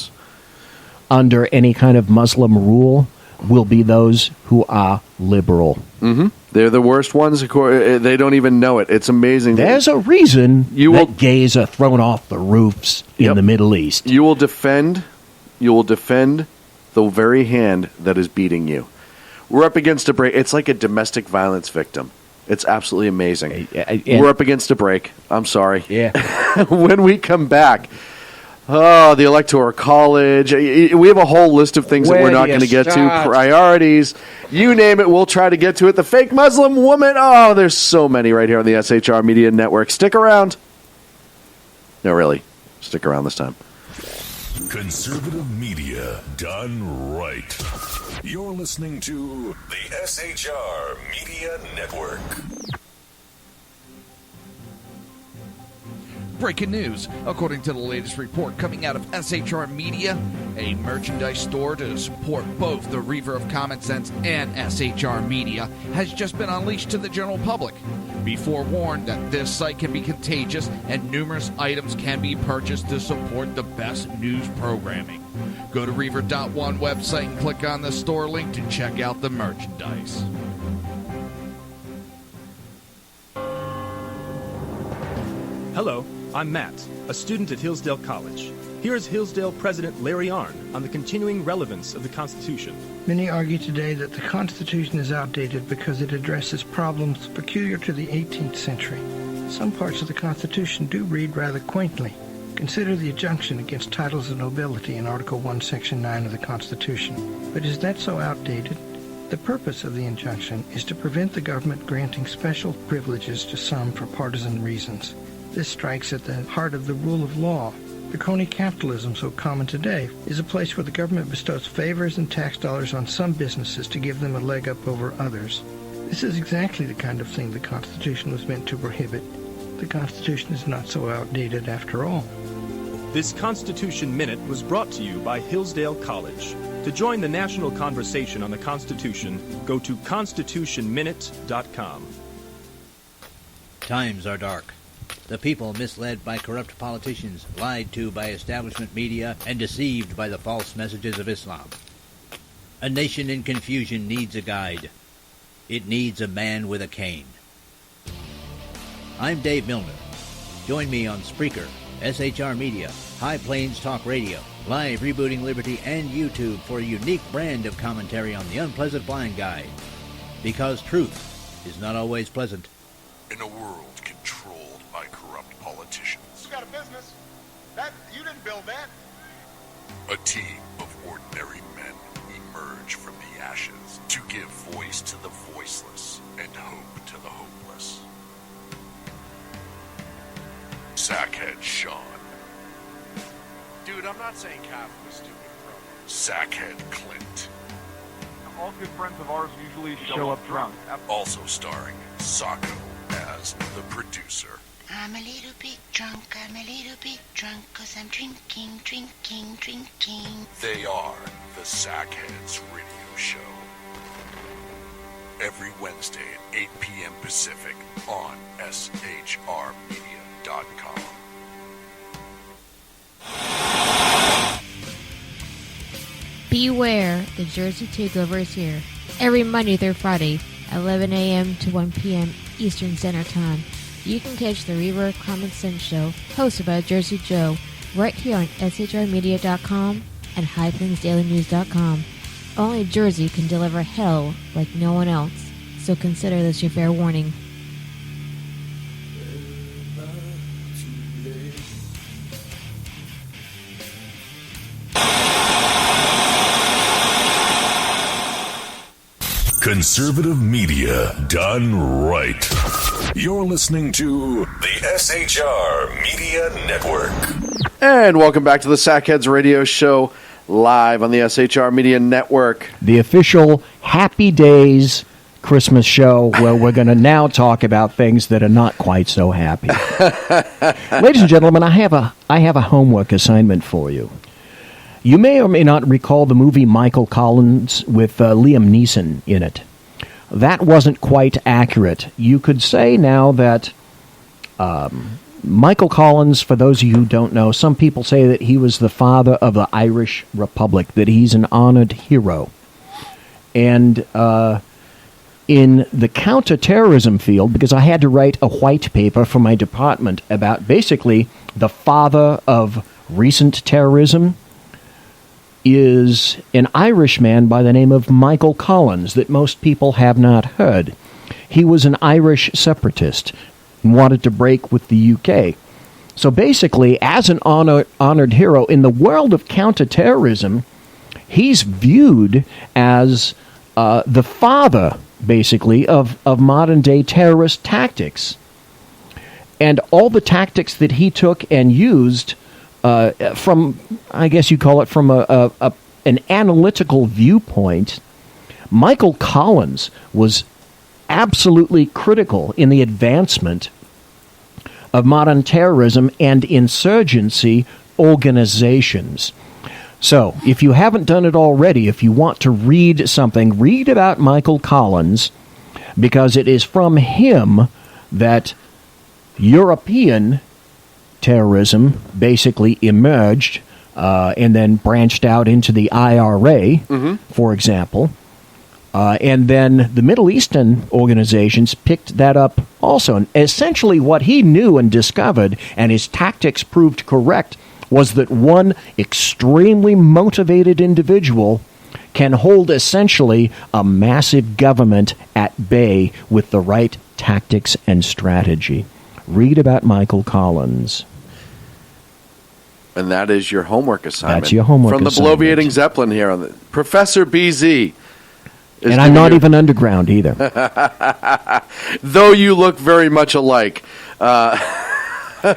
under any kind of Muslim rule will be those who are liberal. Mm-hmm. They're the worst ones. They don't even know it. It's amazing. There's a reason that gays are thrown off the roofs in the Middle East. You will defend the very hand that is beating you. We're up against a break. It's like a domestic violence victim. It's absolutely amazing. We're up against a break. I'm sorry. Yeah. When we come back, Oh, the Electoral College. We have a whole list of things that we're not going to get to. Priorities. You name it, we'll try to get to it. The fake Muslim woman. Oh, there's so many right here on the SHR Media Network. Stick around. No, really. Stick around this time. Conservative media done right. You're listening to the SHR Media Network. Breaking news. According to the latest report coming out of SHR Media, a merchandise store to support both the Reaver of Common Sense and SHR Media has just been unleashed to the general public. Be forewarned that this site can be contagious and numerous items can be purchased to support the best news programming. Go to Reaver.one website and click on the store link to check out the merchandise. Hello, I'm Matt, a student at Hillsdale College. Here's Hillsdale President Larry Arnn on the continuing relevance of the Constitution. Many argue today that the Constitution is outdated because it addresses problems peculiar to the 18th century. Some parts of the Constitution do read rather quaintly. Consider the injunction against titles of nobility in Article 1, Section 9 of the Constitution. But is that so outdated? The purpose of the injunction is to prevent the government granting special privileges to some for partisan reasons. This strikes at the heart of the rule of law. The crony capitalism so common today is a place where the government bestows favors and tax dollars on some businesses to give them a leg up over others. This is exactly the kind of thing the Constitution was meant to prohibit. The Constitution is not so outdated after all. This Constitution Minute was brought to you by Hillsdale College. To join the national conversation on the Constitution, go to constitutionminute.com. Times are dark. The people misled by corrupt politicians, lied to by establishment media, and deceived by the false messages of Islam. A nation in confusion needs a guide. It needs a man with a cane. I'm Dave Milner. Join me on Spreaker, SHR Media, High Plains Talk Radio, Live Rebooting Liberty, and YouTube for a unique brand of commentary on the unpleasant blind guide. Because truth is not always pleasant. In a world controlled by corrupt politicians, You got a business. That you didn't build that. a team of ordinary men emerge from the ashes to give voice to the voiceless and hope to the hopeless. Sackhead Sean. Dude, I'm not saying Cap was stupid, bro. Sackhead Clint. All good friends of ours usually show up drunk. Also starring Sacco as the producer. I'm a little bit drunk, I'm a little bit drunk, 'cause I'm drinking. They are the Sackheads Radio Show. Every Wednesday at 8 p.m. Pacific on SHRmedia.com. Beware, the Jersey Takeover is here. Every Monday through Friday, 11 a.m. to 1 p.m. Eastern Standard Time. You can catch the Reaver of Common Sense Show, hosted by Jersey Joe, right here on SHRmedia.com and HighPlainsDailyNews.com. Only Jersey can deliver hell like no one else, so consider this your fair warning. Conservative media done right. You're listening to the SHR Media Network. And welcome back to the Sackheads Radio Show, live on the SHR Media Network. The official Happy Days Christmas show, where we're going to now talk about things that are not quite so happy. Ladies and gentlemen, I have a homework assignment for you. You may or may not recall the movie Michael Collins with Liam Neeson in it. That wasn't quite accurate. You could say now that Michael Collins, for those of you who don't know, some people say that he was the father of the Irish Republic, that he's an honored hero. And in the counterterrorism field, because I had to write a white paper for my department about basically the father of recent terrorism, is an Irishman by the name of Michael Collins that most people have not heard. He was an Irish separatist and wanted to break with the UK. So basically, as an honored hero in the world of counterterrorism, he's viewed as the father, basically, of modern-day terrorist tactics. And all the tactics that he took and used from, I guess you call it, from an analytical viewpoint, Michael Collins was absolutely critical in the advancement of modern terrorism and insurgency organizations. So, if you haven't done it already, if you want to read something, read about Michael Collins, because it is from him that European terrorism basically emerged and then branched out into the IRA, for example. And then the Middle Eastern organizations picked that up also. And essentially what he knew and discovered, and his tactics proved correct, was that one extremely motivated individual can hold essentially a massive government at bay with the right tactics and strategy. Read about Michael Collins. And that is your homework assignment. That's your homework from the assignment. Bloviating Zeppelin here on the Professor BZ. And I'm not even underground either. Though you look very much alike.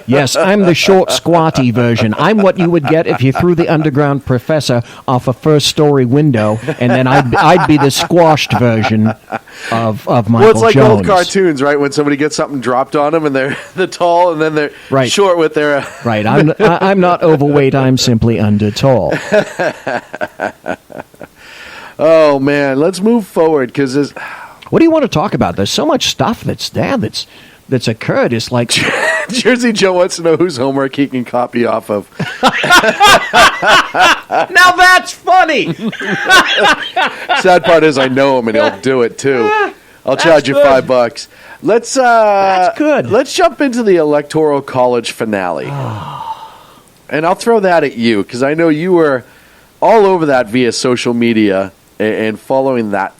Yes, I'm the short, squatty version. I'm what you would get if you threw the underground professor off a first-story window, and then I'd be the squashed version of Michael Well, it's like Jones. old cartoons, right? When somebody gets something dropped on them, and they're the tall, and then they're short with their... Right, I'm not overweight, I'm simply under tall. Oh, man, let's move forward, because there's... What do you want to talk about? There's so much stuff that's there that's occurred. It's like... Jersey Joe wants to know whose homework he can copy off of. Now that's funny! Sad part is I know him, and he'll do it, too. I'll charge you $5. Let's That's good. Let's jump into the Electoral College finale. And I'll throw that at you, because I know you were all over that via social media and following that.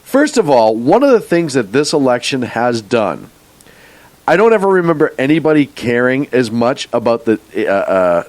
First of all, one of the things that this election has done, I don't ever remember anybody caring as much about the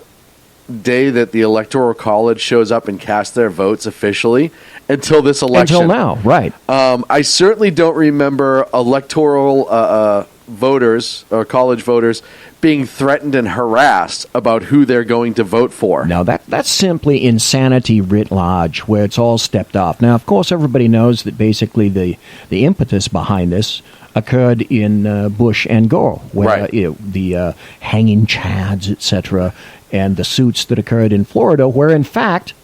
day that the Electoral College shows up and casts their votes officially until this election. Until now, right. I certainly don't remember electoral voters or college voters being threatened and harassed about who they're going to vote for. Now, that's simply insanity writ large, where it's all stepped off. Now, of course, everybody knows that basically the impetus behind this occurred in Bush and Gore, where the hanging chads, etc., and the suits that occurred in Florida, where, in fact,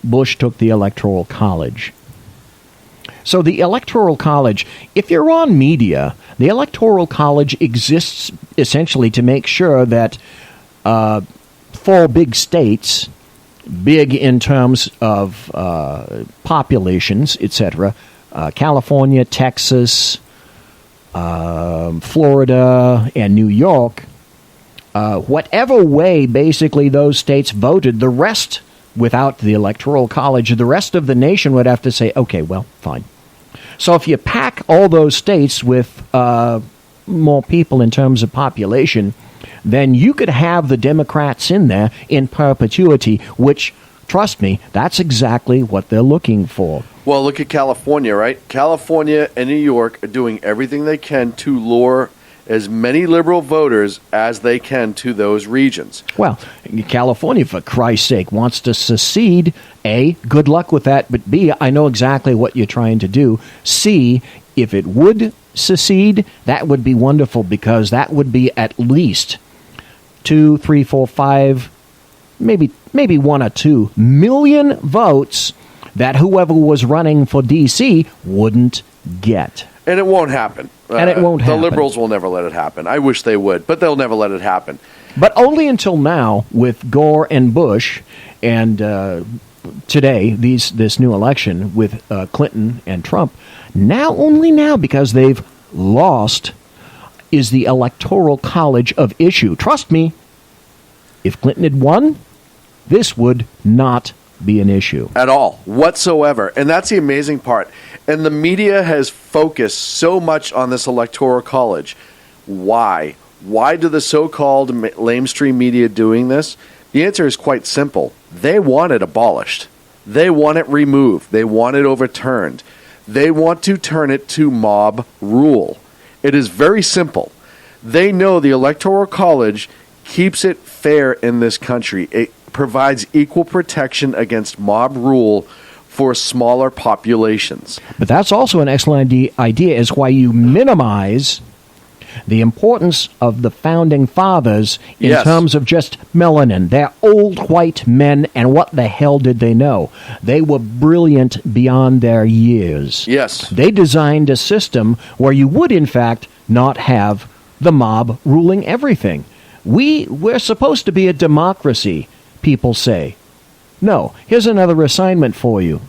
Bush took the Electoral College. So the Electoral College, if you're on media, the Electoral College exists essentially to make sure that 4 big states, big in terms of populations, etc., California, Texas, Florida, and New York, whatever way basically those states voted, the rest, without the Electoral College, the rest of the nation would have to say, okay, well, fine. So if you pack all those states with more people in terms of population, then you could have the Democrats in there in perpetuity, which, trust me, that's exactly what they're looking for. Well, look at California, right? California and New York are doing everything they can to lure as many liberal voters as they can to those regions. Well, California, for Christ's sake, wants to secede. A, good luck with that. But B, I know exactly what you're trying to do. C, if it would secede, that would be wonderful, because that would be at least 2, 3, 4, 5, maybe 1 or 2 million votes that whoever was running for D.C. wouldn't get. And it won't happen. And it won't happen. The liberals will never let it happen. I wish they would, but they'll never let it happen. But only until now, with Gore and Bush, and today, this new election with Clinton and Trump, only now, because they've lost, is the Electoral College of issue. Trust me, if Clinton had won, this would not be an issue. At all, whatsoever. And that's the amazing part. And the media has focused so much on this Electoral College. Why? Why do the so-called lamestream media doing this? The answer is quite simple. They want it abolished. They want it removed. They want it overturned. They want to turn it to mob rule. It is very simple. They know the Electoral College keeps it fair in this country. It provides equal protection against mob rule for smaller populations. But that's also an excellent idea, is why you minimize the importance of the founding fathers in Yes. terms of just melanin. They're old white men, and what the hell did they know? They were brilliant beyond their years. Yes. They designed a system where you would, in fact, not have the mob ruling everything. We're supposed to be a democracy, people say. No, here's another assignment for you.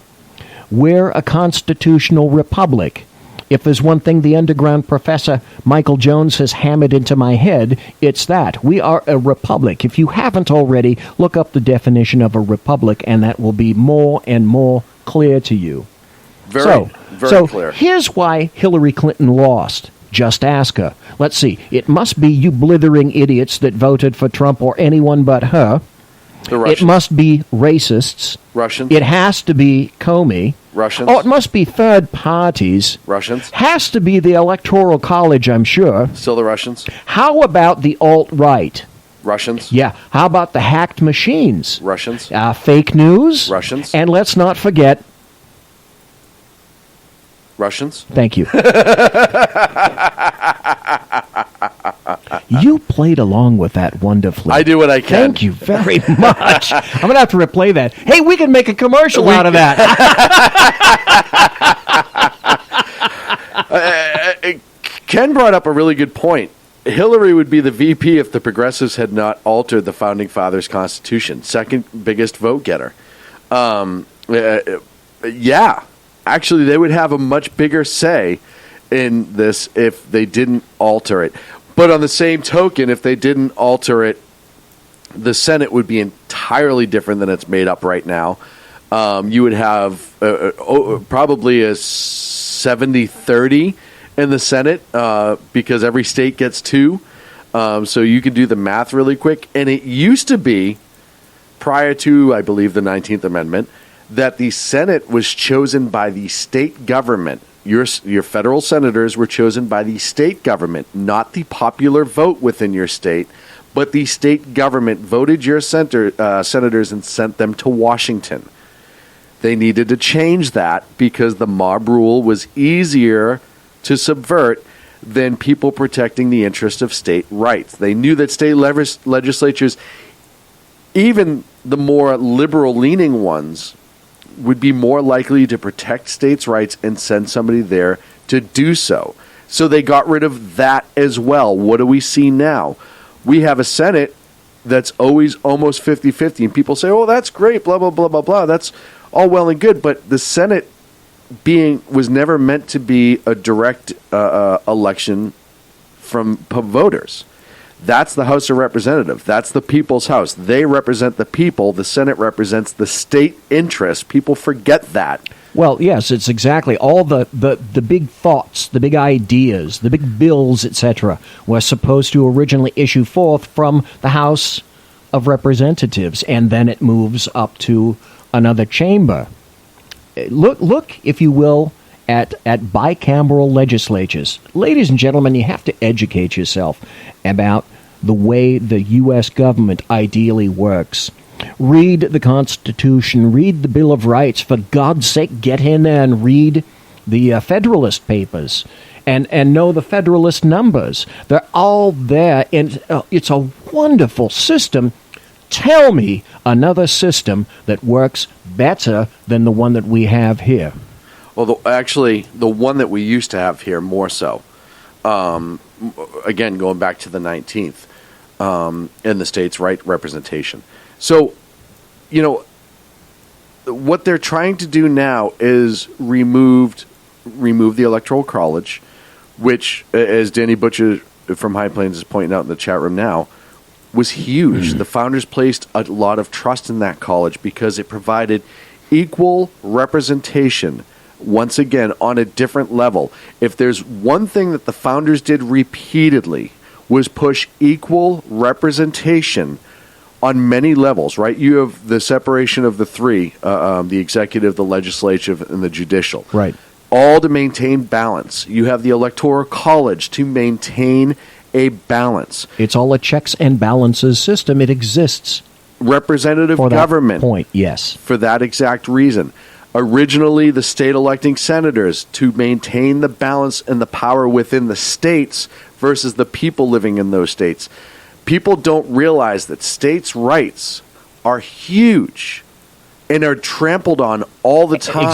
We're a constitutional republic. If there's one thing the underground professor Michael Jones has hammered into my head, it's that. We are a republic. If you haven't already, look up the definition of a republic, and that will be more and more clear to you. Very clear. Here's why Hillary Clinton lost. Just ask her. Let's see. It must be you blithering idiots that voted for Trump or anyone but her. The Russians. It must be racists. Russians. It has to be Comey. Russians. Oh, it must be third parties. Russians. Has to be the Electoral College, I'm sure. Still the Russians. How about the alt-right? Russians. Yeah. How about the hacked machines? Russians. Fake news? Russians. And let's not forget... Russians. Thank you. You played along with that wonderfully. I do what I can. Thank you very much. I'm going to have to replay that. Hey, we can make a commercial out of that. Ken brought up a really good point. Hillary would be the VP if the progressives had not altered the Founding Fathers' Constitution. Second biggest vote getter. Yeah. Actually, they would have a much bigger say in this if they didn't alter it. But on the same token, if they didn't alter it, the Senate would be entirely different than it's made up right now. You would have probably a 70-30 in the Senate because every state gets 2. So you can do the math really quick. And it used to be, prior to, I believe, the 19th Amendment, that the Senate was chosen by the state government. Your federal senators were chosen by the state government, not the popular vote within your state, but the state government voted your senators and sent them to Washington. They needed to change that because the mob rule was easier to subvert than people protecting the interest of state rights. They knew that state legislatures, even the more liberal-leaning ones, would be more likely to protect states' rights and send somebody there to do so. So they got rid of that as well. What do we see now? We have a Senate that's always almost 50-50, and people say, oh, that's great, blah, blah, blah, blah, blah. That's all well and good, but the Senate was never meant to be a direct election from voters. That's the House of Representatives. That's the people's house. They represent the people. The Senate represents the state interest. People forget that. Well, yes, it's exactly. All the big thoughts, the big ideas, the big bills, etc., were supposed to originally issue forth from the House of Representatives, and then it moves up to another chamber. Look, if you will, at bicameral legislatures. Ladies and gentlemen, you have to educate yourself about the way the U.S. government ideally works. Read the Constitution, read the Bill of Rights. For God's sake, get in there and read the Federalist Papers and know the Federalist numbers. They're all there, and it's a wonderful system. Tell me another system that works better than the one that we have here. Well, the one that we used to have here more so, again, going back to the 19th, in the states' right representation. So, what they're trying to do now is remove the Electoral College, which, as Danny Butcher from High Plains is pointing out in the chat room now, was huge. The founders placed a lot of trust in that college because it provided equal representation, once again, on a different level. If there's one thing that the founders did repeatedly, was push equal representation on many levels, right? You have the separation of the three, the executive, the legislative, and the judicial. Right. All to maintain balance. You have the Electoral College to maintain a balance. It's all a checks and balances system. It exists. Representative For that government. point, yes. For that exact reason. Originally, the state electing senators to maintain the balance and the power within the states versus the people living in those states. People don't realize that states' rights are huge and are trampled on all the time.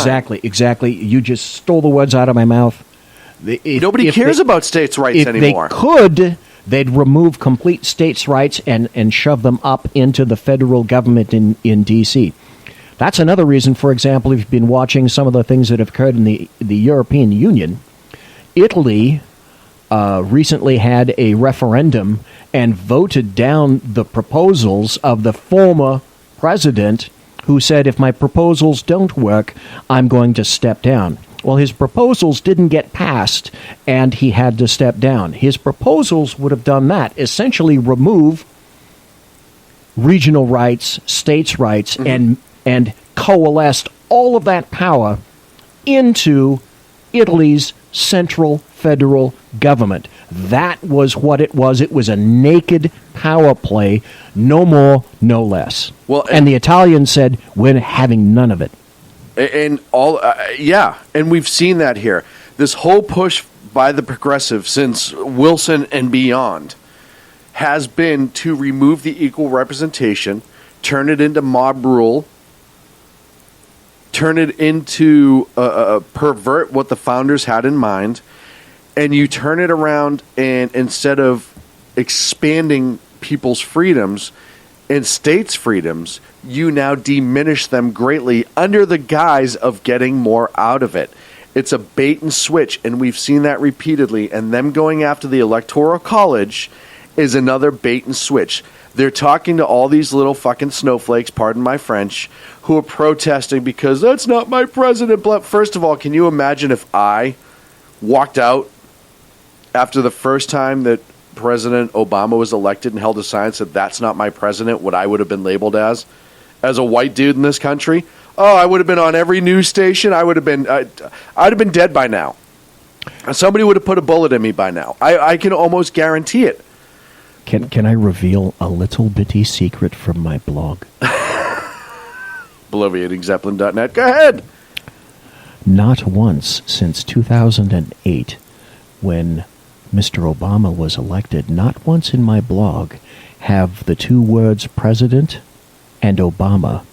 Exactly. You just stole the words out of my mouth. Nobody cares about states' rights anymore. If they could, they'd remove complete states' rights and shove them up into the federal government in D.C. That's another reason, for example, if you've been watching some of the things that have occurred in the European Union, Italy recently had a referendum and voted down the proposals of the former president who said, if my proposals don't work, I'm going to step down. Well, his proposals didn't get passed, and he had to step down. His proposals would have done that, essentially remove regional rights, states' rights, and coalesced all of that power into Italy's central federal government. That was what it was. It was a naked power play, no more, no less. Well, and the Italians said, we're having none of it. And and we've seen that here. This whole push by the progressives since Wilson and beyond has been to remove the equal representation, turn it into mob rule, turn it into pervert what the founders had in mind, and you turn it around, and instead of expanding people's freedoms and states' freedoms, you now diminish them greatly under the guise of getting more out of it. It's a bait and switch, and we've seen that repeatedly, and them going after the Electoral College is another bait and switch. They're talking to all these little fucking snowflakes, pardon my French, who are protesting because that's not my president. First of all, can you imagine if I walked out after the first time that President Obama was elected and held a sign that said, that's not my president, what I would have been labeled as a white dude in this country? Oh, I would have been on every news station. I'd have been dead by now. Somebody would have put a bullet in me by now. I can almost guarantee it. Can I reveal a little bitty secret from my blog? Bloviatingzeppelin.net. Go ahead. Not once since 2008, when Mr. Obama was elected, not once in my blog have the two words president and Obama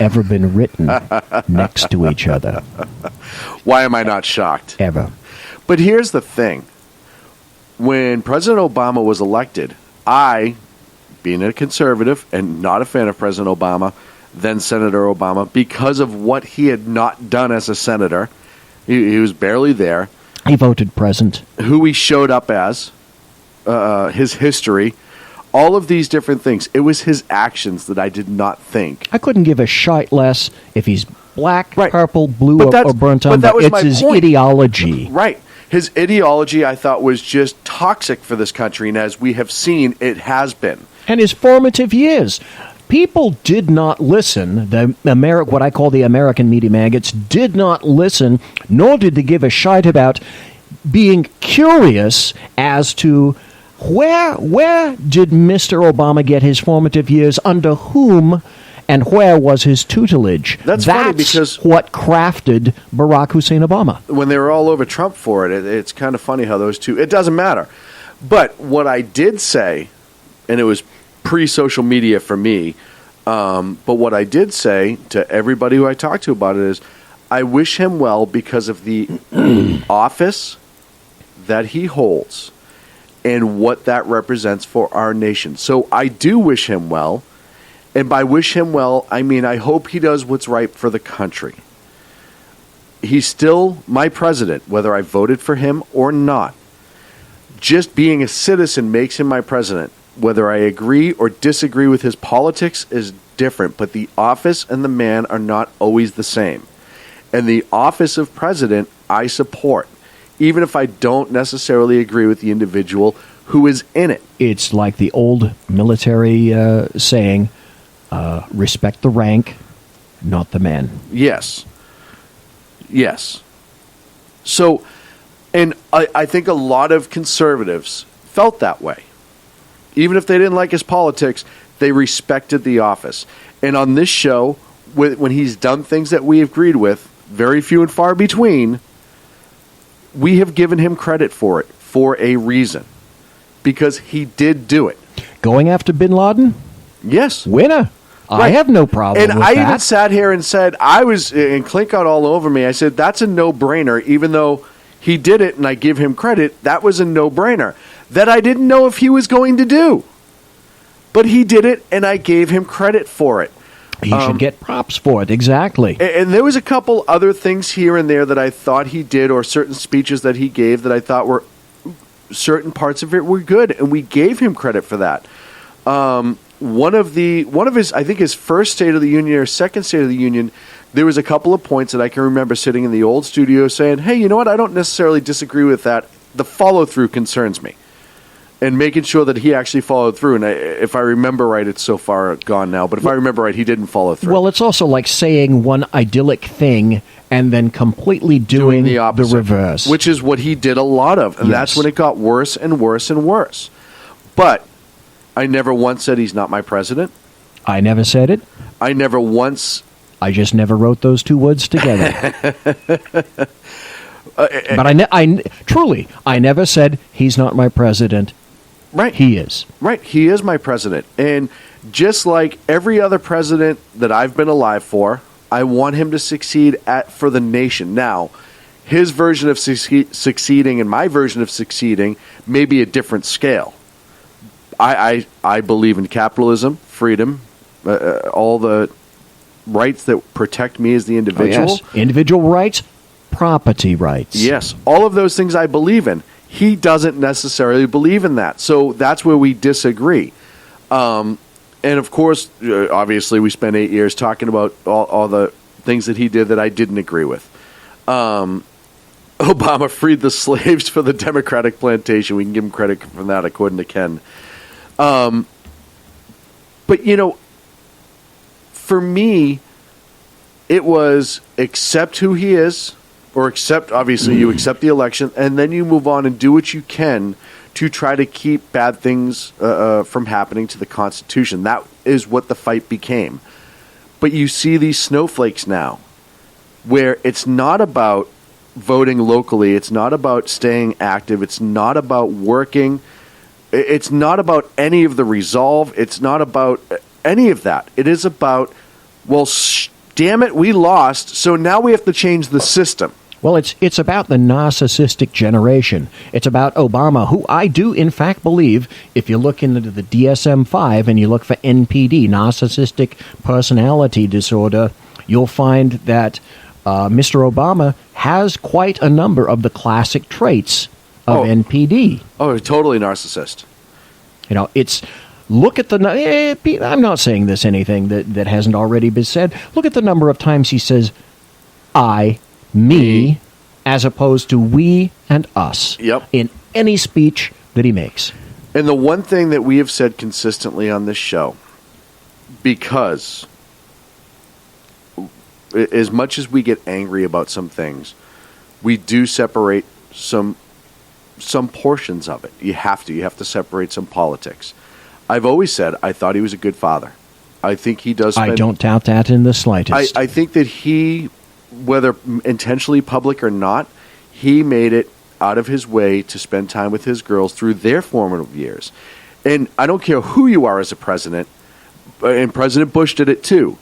ever been written next to each other. Why am I not shocked? Ever. But here's the thing. When President Obama was elected, I, being a conservative and not a fan of President Obama, then Senator Obama, because of what he had not done as a senator, he was barely there. He voted present. Who he showed up as, his history, all of these different things. It was his actions that I did not think. I couldn't give a shite less if he's black, right. purple, blue, or burnt umber. It's his ideology. Right. His ideology, I thought, was just toxic for this country, and as we have seen, it has been. And his formative years. People did not listen. What I call the American media maggots did not listen, nor did they give a shite about being curious as to where did Mr. Obama get his formative years, under whom, and where was his tutelage. That's funny because what crafted Barack Hussein Obama. When they were all over Trump for it, it's kind of funny how those two, it doesn't matter. But what I did say, and it was pre-social media for me, but what I did say to everybody who I talked to about it is, I wish him well because of the office that he holds and what that represents for our nation. So I do wish him well. And by wish him well, I mean I hope he does what's right for the country. He's still my president, whether I voted for him or not. Just being a citizen makes him my president. Whether I agree or disagree with his politics is different, but the office and the man are not always the same. And the office of president, I support, even if I don't necessarily agree with the individual who is in it. It's like the old military saying, respect the rank, not the man. Yes. Yes. So, and I think a lot of conservatives felt that way. Even if they didn't like his politics, they respected the office. And on this show, when he's done things that we agreed with, very few and far between, we have given him credit for it for a reason. Because he did do it. Going after bin Laden? Yes. Winner. I Right. have no problem and with I that. even sat here and said, and Clint got all over me. I said, that's a no-brainer, even though he did it and I give him credit. That was a no-brainer that I didn't know if he was going to do. But he did it, and I gave him credit for it. He should get props for it, exactly. And there was a couple other things here and there that I thought he did, or certain speeches that he gave that I thought were certain parts of it were good, and we gave him credit for that. One of his, I think his first State of the Union or second State of the Union, there was a couple of points that I can remember sitting in the old studio saying, hey, you know what, I don't necessarily disagree with that. The follow-through concerns me. And making sure that he actually followed through. And if I remember right, it's so far gone now, but if I remember right, he didn't follow through. Well, it's also like saying one idyllic thing and then completely doing the opposite, reverse. which is what he did a lot of. And that's when it got worse and worse and worse. But I never once said he's not my president. I never said it. I never once... I just never wrote those two words together. But truly, I never said he's not my president. Right. He is. Right. He is my president. And just like every other president that I've been alive for, I want him to succeed for the nation. Now, his version of succeeding and my version of succeeding may be a different scale. I believe in capitalism, freedom, all the rights that protect me as the individual. Oh, yes. Individual rights, property rights. Yes. All of those things I believe in. He doesn't necessarily believe in that. So that's where we disagree. And of course, obviously, we spent 8 years talking about all the things that he did that I didn't agree with. Obama freed the slaves for the Democratic plantation. We can give him credit for that, according to Ken. But, you know, for me, it was accept who he is. Or accept, obviously, you accept the election, and then you move on and do what you can to try to keep bad things from happening to the Constitution. That is what the fight became. But you see these snowflakes now, where it's not about voting locally, it's not about staying active, it's not about working, it's not about any of the resolve, it's not about any of that. It is about, well, damn it, we lost, so now we have to change the system. Well, it's about the narcissistic generation. It's about Obama, who I do, in fact, believe, if you look into the DSM-5 and you look for NPD, narcissistic personality disorder, you'll find that Mr. Obama has quite a number of the classic traits of NPD. Oh, totally narcissist. You know, it's... Look at the... I'm not saying this anything that hasn't already been said. Look at the number of times he says, I... me, as opposed to we and us. Yep. In any speech that he makes. And the one thing that we have said consistently on this show, because as much as we get angry about some things, we do separate some portions of it. You have to separate some politics. I've always said I thought he was a good father. I think he does. I don't doubt that in the slightest. I think that he, whether intentionally public or not, he made it out of his way to spend time with his girls through their formative years. And I don't care who you are as a president, and President Bush did it too.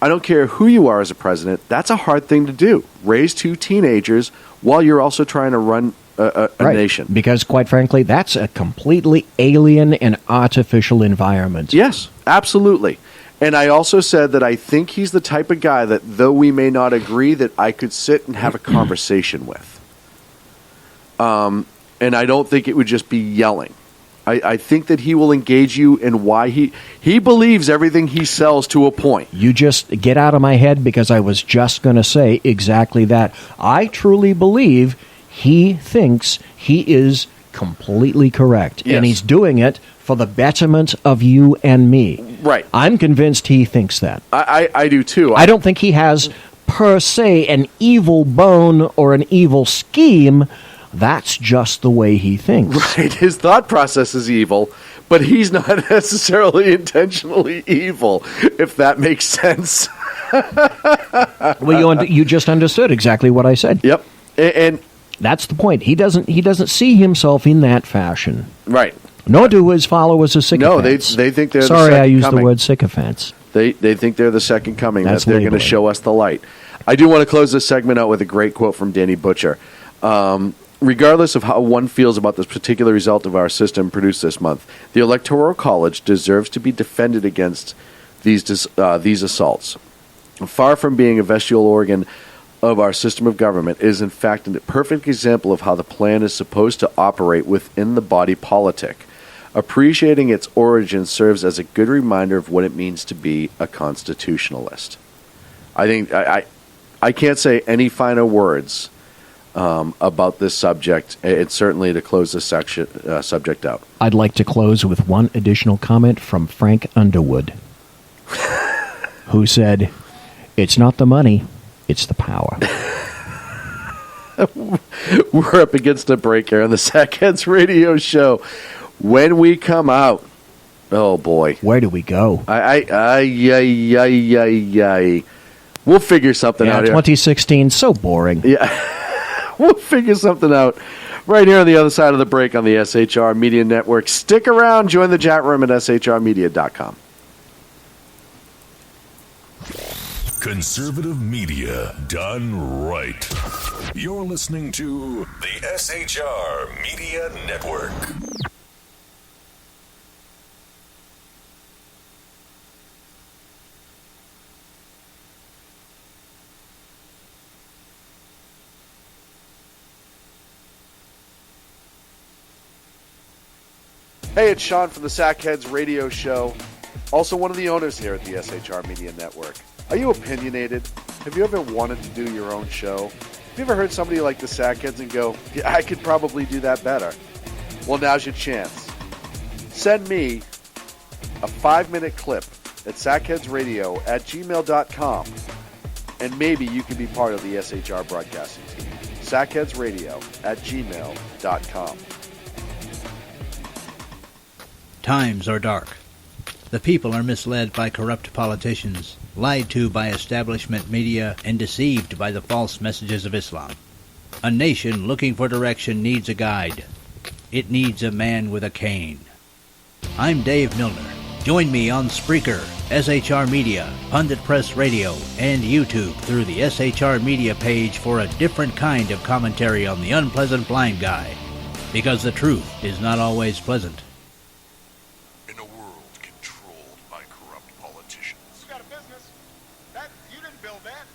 I don't care who you are as a president. That's a hard thing to do. Raise two teenagers while you're also trying to run a nation. Because, quite frankly, that's a completely alien and artificial environment. Yes, absolutely. And I also said that I think he's the type of guy that, though we may not agree, that I could sit and have a conversation with. And I don't think it would just be yelling. I think that he will engage you in why he believes everything he sells to a point. You just get out of my head, because I was just going to say exactly that. I truly believe he thinks he is completely correct. Yes. And he's doing it for the betterment of you and me. Right. I'm convinced he thinks that. I do too. I don't think he has, per se, an evil bone or an evil scheme. That's just the way he thinks. Right. His thought process is evil, but he's not necessarily intentionally evil, if that makes sense. Well, you just understood exactly what I said. Yep. And that's the point. He doesn't see himself in that fashion. Right. Nor do his followers as sycophants. No, they think they're Sorry, the second I used coming. the word sycophants. They think they're the second coming, That's that they're going to labeling. show us the light. I do want to close this segment out with a great quote from Danny Butcher. Regardless of how one feels about this particular result of our system produced this month, the Electoral College deserves to be defended against these assaults. Far from being a vestigial organ of our system of government, it is in fact a perfect example of how the plan is supposed to operate within the body politic. Appreciating its origins serves as a good reminder of what it means to be a constitutionalist. I think I can't say any finer words about this subject. It's certainly to close this subject out. I'd like to close with one additional comment from Frank Underwood, who said, "It's not the money, it's the power." We're up against a break here on the Sackheads Radio Show. When we come out, oh boy, where do we go? We'll figure something out here. 2016, so boring. Yeah, we'll figure something out right here on the other side of the break on the SHR Media Network. Stick around. Join the chat room at shrmedia.com. Conservative media done right. You're listening to the SHR Media Network. Hey, it's Sean from the Sackheads Radio Show, also one of the owners here at the SHR Media Network. Are you opinionated? Have you ever wanted to do your own show? Have you ever heard somebody like the Sackheads and go, yeah, I could probably do that better? Well, now's your chance. Send me a 5-minute clip at sackheadsradio@gmail.com, and maybe you can be part of the SHR broadcasting team. sackheadsradio@gmail.com. Times are dark. The people are misled by corrupt politicians, lied to by establishment media, and deceived by the false messages of Islam. A nation looking for direction needs a guide. It needs a man with a cane. I'm Dave Milner. Join me on Spreaker, SHR Media, Pundit Press Radio, and YouTube through the SHR Media page for a different kind of commentary on the unpleasant blind guy. Because the truth is not always pleasant. In a world controlled by corrupt politicians, You got a business. You didn't build that.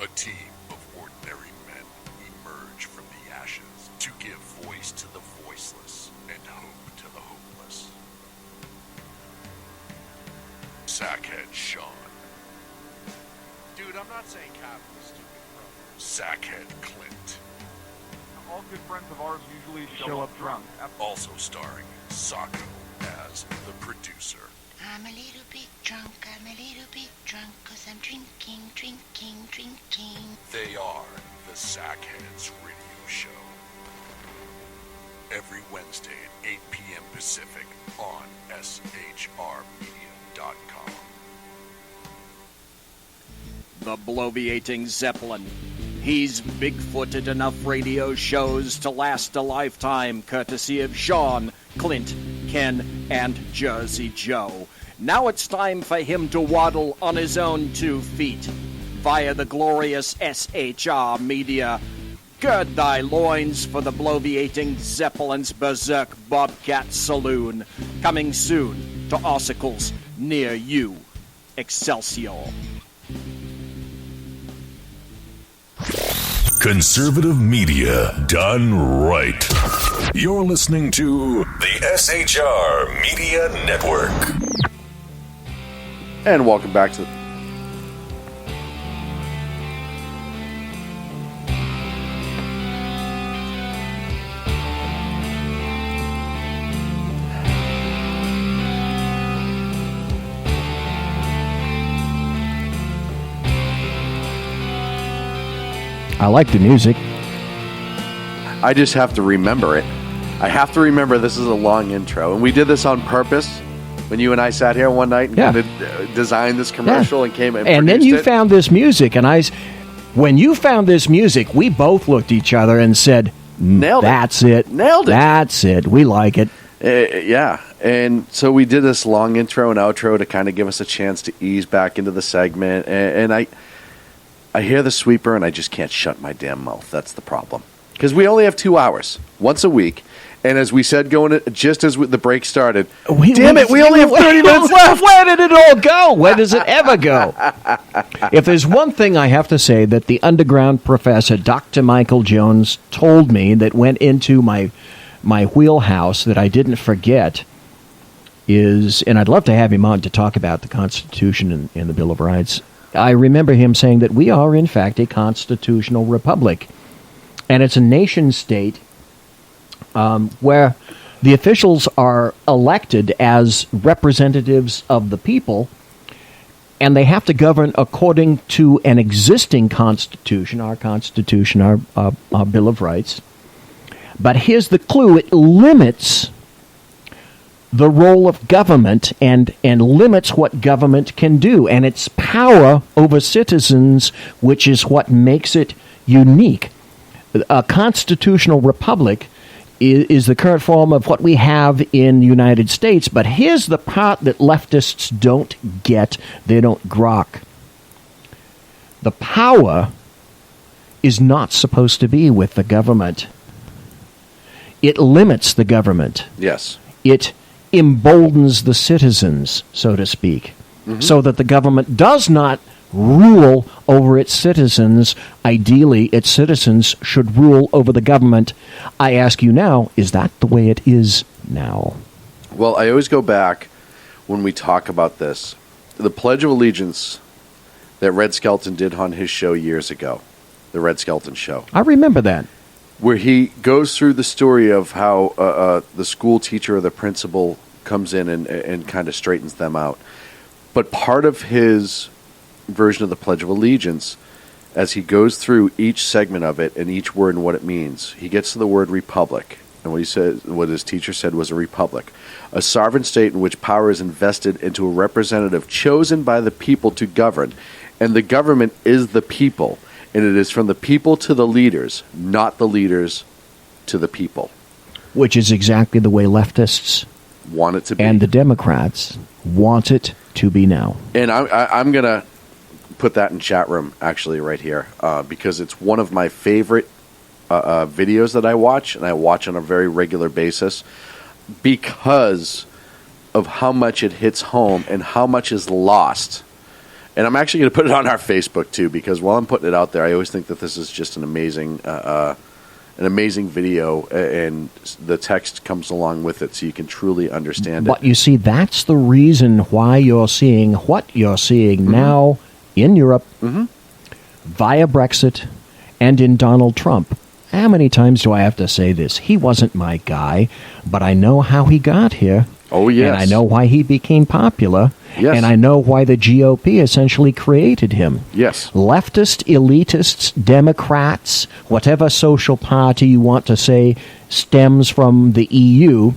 a team of ordinary men emerge from the ashes to give voice to the voiceless and hope to the hopeless. Sackhead Sean. Dude, I'm not saying capitalist, stupid, bro. Sackhead Clint. All good friends of ours usually show up drunk. Also starring Sacco as the producer. I'm a little bit drunk, 'cause I'm drinking. They are the Sackheads Radio Show. Every Wednesday at 8 p.m. Pacific on shrmedia.com. The bloviating Zeppelin. He's big-footed enough radio shows to last a lifetime, courtesy of Sean, Clint, Ken, and Jersey Joe. Now it's time for him to waddle on his own 2 feet via the glorious SHR Media. Gird thy loins for the bloviating Zeppelin's Berserk Bobcat Saloon. Coming soon to Ossicles near you. Excelsior. Conservative media done right. You're listening to the SHR Media Network. And welcome back to I like the music. I just have to remember it. I have to remember this is a long intro. And we did this on purpose when you and I sat here one night and kind of designed this commercial and came and then produced you it. found this music, and when you found this music, we both looked at each other and said, Nailed it. That's it. Nailed it. That's it. We like it. Yeah. And so we did this long intro and outro to kind of give us a chance to ease back into the segment. And I hear the sweeper, and I just can't shut my damn mouth. That's the problem. Because we only have 2 hours, once a week. And as we said, just as the break started, damn it, we only have 30 minutes left. Where did it all go? Where does it ever go? If there's one thing I have to say that the underground professor, Dr. Michael Jones, told me that went into my wheelhouse that I didn't forget is, and I'd love to have him on to talk about the Constitution and the Bill of Rights. I remember him saying that we are, in fact, a constitutional republic. And it's a nation-state where the officials are elected as representatives of the people, and they have to govern according to an existing constitution, our Bill of Rights. But here's the clue. It limits the role of government and limits what government can do, and its power over citizens, which is what makes it unique. A constitutional republic is the current form of what we have in the United States, but here's the part that leftists don't get, they don't grok. The power is not supposed to be with the government. It limits the government. Yes. It emboldens the citizens, so to speak, so that the government does not rule over its citizens. Ideally, its citizens should rule over the government. I ask you now, is that the way it is now? Well, I always go back when we talk about this. The Pledge of Allegiance that Red Skelton did on his show years ago, the Red Skelton Show. I remember that. Where he goes through the story of how the school teacher or the principal comes in and kind of straightens them out. But part of his version of the Pledge of Allegiance, as he goes through each segment of it and each word and what it means, he gets to the word republic. And what his teacher said was a republic, a sovereign state in which power is invested into a representative chosen by the people to govern. And the government is the people. And it is from the people to the leaders, not the leaders to the people. Which is exactly the way leftists want it to be. And the Democrats want it to be now. And I'm going to put that in chat room, actually, right here, because it's one of my favorite videos that I watch, and I watch on a very regular basis, because of how much it hits home and how much is lost. And I'm actually going to put it on our Facebook, too, because while I'm putting it out there, I always think that this is just an amazing video, and the text comes along with it so you can truly understand it. But you see, that's the reason why you're seeing what you're seeing now in Europe, via Brexit, and in Donald Trump. How many times do I have to say this? He wasn't my guy, but I know how he got here. Oh, yes. And I know why he became popular. Yes. And I know why the GOP essentially created him. Yes. Leftist, elitists, Democrats, whatever social party you want to say stems from the EU,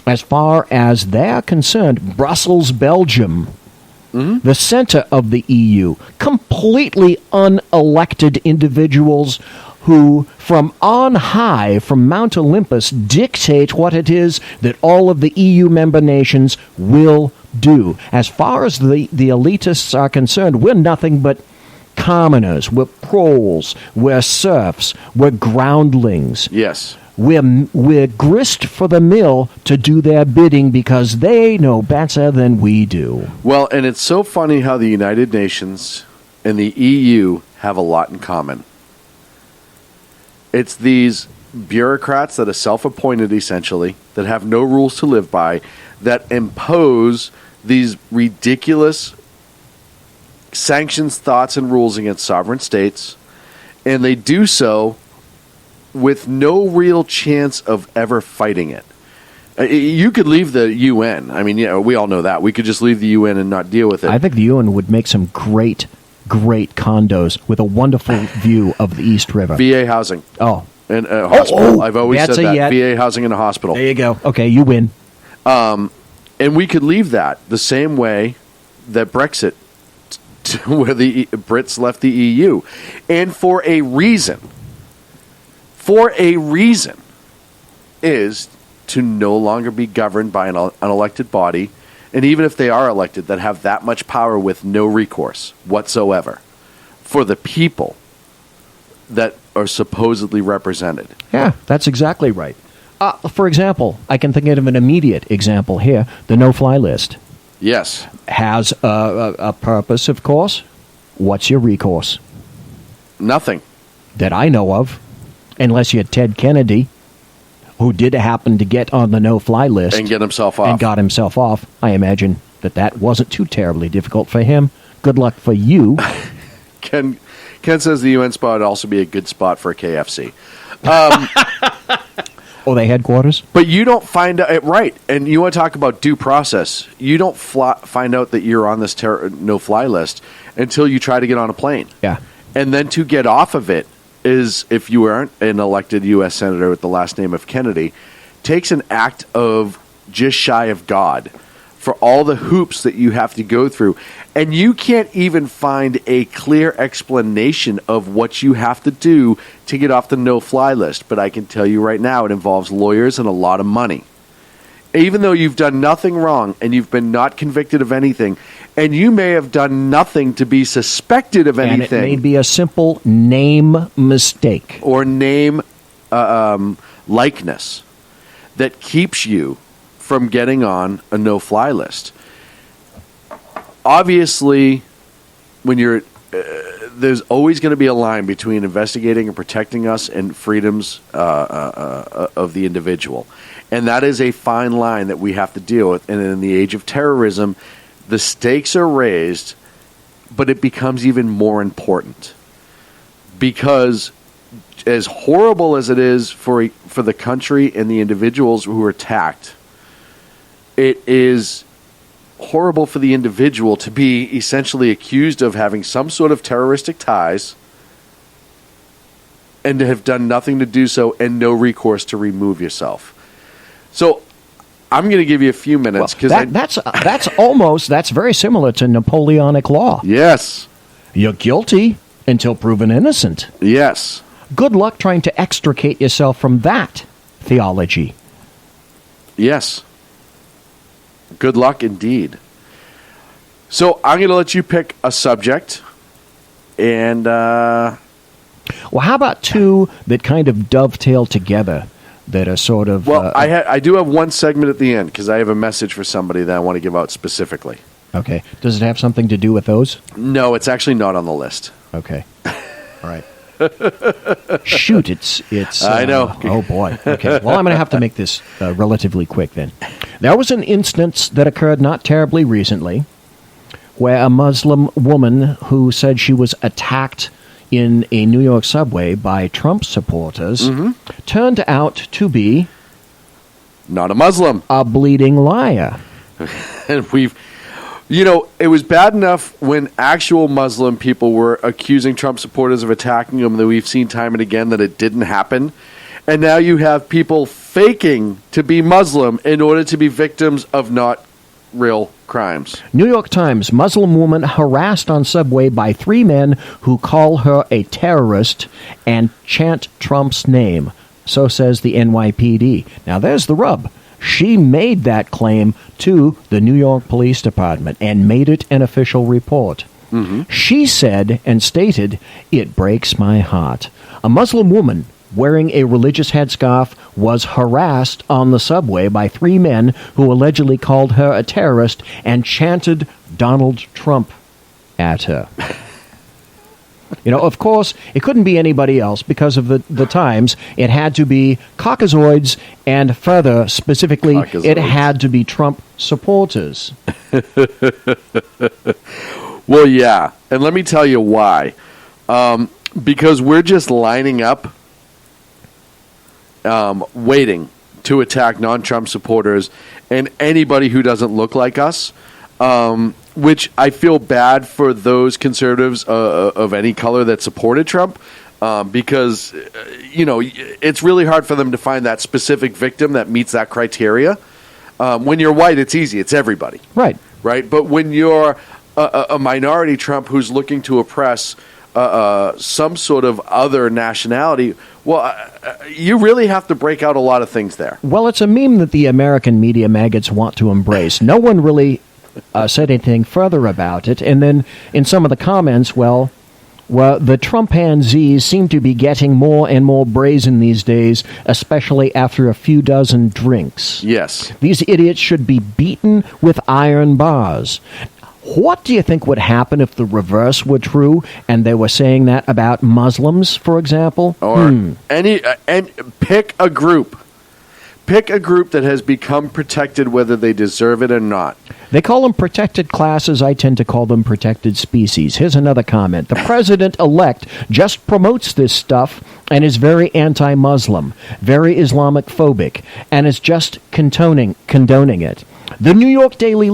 as far as they're concerned, Brussels, Belgium, the center of the EU, completely unelected individuals who, from on high, from Mount Olympus, dictate what it is that all of the EU member nations will do. As far as the elitists are concerned, we're nothing but commoners. We're proles. We're serfs. We're groundlings. Yes. We're grist for the mill to do their bidding because they know better than we do. Well, and it's so funny how the United Nations and the EU have a lot in common. It's these bureaucrats that are self-appointed, essentially, that have no rules to live by, that impose these ridiculous sanctions, thoughts, and rules against sovereign states, and they do so with no real chance of ever fighting it. You could leave the UN. I mean, we all know that. We could just leave the UN and not deal with it. I think the UN would make some great great condos with a wonderful view of the East River. VA housing. Oh. And a hospital. I've always That's said a that. yet. VA housing and a hospital. There you go. Okay, you win. And we could leave that the same way that Brexit, where the Brits left the EU. And for a reason, is to no longer be governed by an elected body, and even if they are elected, that have that much power with no recourse whatsoever for the people that are supposedly represented. Yeah, that's exactly right. For example, I can think of an immediate example here. The no-fly list. Yes. Has a purpose, of course. What's your recourse? Nothing. That I know of. Unless you're Ted Kennedy, who did happen to get on the no-fly list. And get himself off. And got himself off. I imagine that wasn't too terribly difficult for him. Good luck for you. Ken says the UN spot would also be a good spot for a KFC. Oh, they headquarters? But you don't find out, right, and you want to talk about due process. You don't find out that you're on this no-fly list until you try to get on a plane. Yeah. And then to get off of it is, if you aren't an elected U.S. senator with the last name of Kennedy, takes an act of just shy of God for all the hoops that you have to go through. And you can't even find a clear explanation of what you have to do to get off the no-fly list. But I can tell you right now, it involves lawyers and a lot of money. Even though you've done nothing wrong and you've been not convicted of anything, and you may have done nothing to be suspected of anything. And it may be a simple name mistake. Or name likeness that keeps you from getting on a no-fly list. Obviously, when you're there's always going to be a line between investigating and protecting us and freedoms of the individual. And that is a fine line that we have to deal with. And in the age of terrorism, the stakes are raised, but it becomes even more important. Because as horrible as it is for the country and the individuals who are attacked, it is horrible for the individual to be essentially accused of having some sort of terroristic ties and to have done nothing to do so and no recourse to remove yourself. So I'm going to give you a few minutes because that's very similar to Napoleonic law. Yes. You're guilty until proven innocent. Yes. Good luck trying to extricate yourself from that theology. Yes. Good luck indeed. So I'm going to let you pick a subject. And, well, how about two that kind of dovetail together that are sort of... Well, I do have one segment at the end because I have a message for somebody that I want to give out specifically. Okay. Does it have something to do with those? No, it's actually not on the list. Okay. All right. Shoot, it's I know. Oh, boy. Okay. Well, I'm going to have to make this relatively quick then. There was an instance that occurred not terribly recently where a Muslim woman who said she was attacked in a New York subway by Trump supporters turned out to be... not a Muslim. A bleeding liar. And it was bad enough when actual Muslim people were accusing Trump supporters of attacking them that we've seen time and again that it didn't happen. And now you have people faking to be Muslim in order to be victims of not real crimes. New York Times, Muslim woman harassed on subway by 3 men who call her a terrorist and chant Trump's name. So says the NYPD. Now there's the rub. She made that claim to the New York Police Department and made it an official report. She said and stated, "It breaks my heart. A Muslim woman wearing a religious headscarf was harassed on the subway by 3 men who allegedly called her a terrorist and chanted Donald Trump at her." Of course, it couldn't be anybody else because of the times. It had to be Caucasoids, and further specifically, it had to be Trump supporters. Well, yeah. And let me tell you why. Because we're just lining up, waiting to attack non-Trump supporters and anybody who doesn't look like us. which I feel bad for those conservatives of any color that supported Trump, because it's really hard for them to find that specific victim that meets that criteria. When you're white, it's easy; it's everybody, right? But when you're a minority Trump who's looking to oppress some sort of other nationality, you really have to break out a lot of things there. Well, it's a meme that the American media maggots want to embrace. No one really said anything further about it. And then in some of the comments, well, the Trumpanzees seem to be getting more and more brazen these days, especially after a few dozen drinks. Yes. These idiots should be beaten with iron bars. What do you think would happen if the reverse were true and they were saying that about Muslims, for example? Or and pick a group. Pick a group that has become protected, whether they deserve it or not. They call them protected classes. I tend to call them protected species. Here's another comment. The president-elect just promotes this stuff and is very anti-Muslim, very Islamic-phobic, and is just condoning it. The New York Daily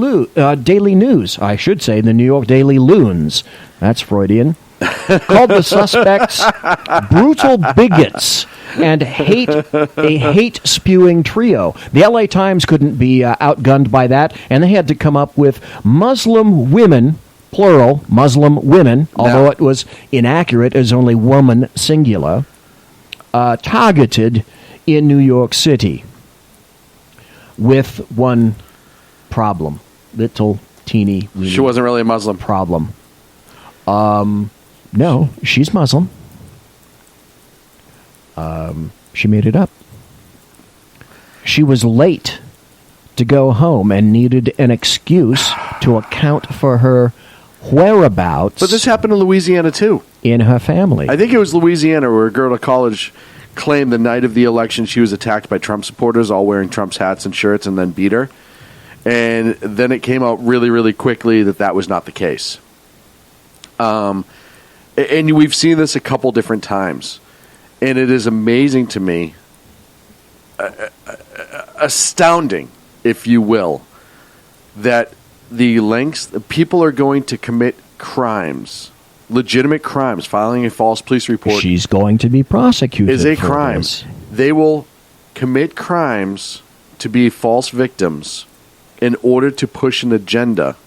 News, I should say, the New York Daily Loons, that's Freudian, called the suspects brutal bigots and a hate-spewing trio. The LA Times couldn't be outgunned by that, and they had to come up with Muslim women, plural, Muslim women, although it was inaccurate as only woman, singular, targeted in New York City with one problem. Little, teeny, weeny She wasn't really a Muslim. Problem. No, she's Muslim. She made it up. She was late to go home and needed an excuse to account for her whereabouts. But this happened in Louisiana, too. In her family. I think it was Louisiana where a girl at college claimed the night of the election she was attacked by Trump supporters, all wearing Trump's hats and shirts, and then beat her. And then it came out really, really quickly that was not the case. And we've seen this a couple different times. And it is amazing to me, astounding, if you will, that the lengths people are going to commit crimes, legitimate crimes, filing a false police report. She's going to be prosecuted. Is a for crime. this. They will commit crimes to be false victims in order to push an agenda.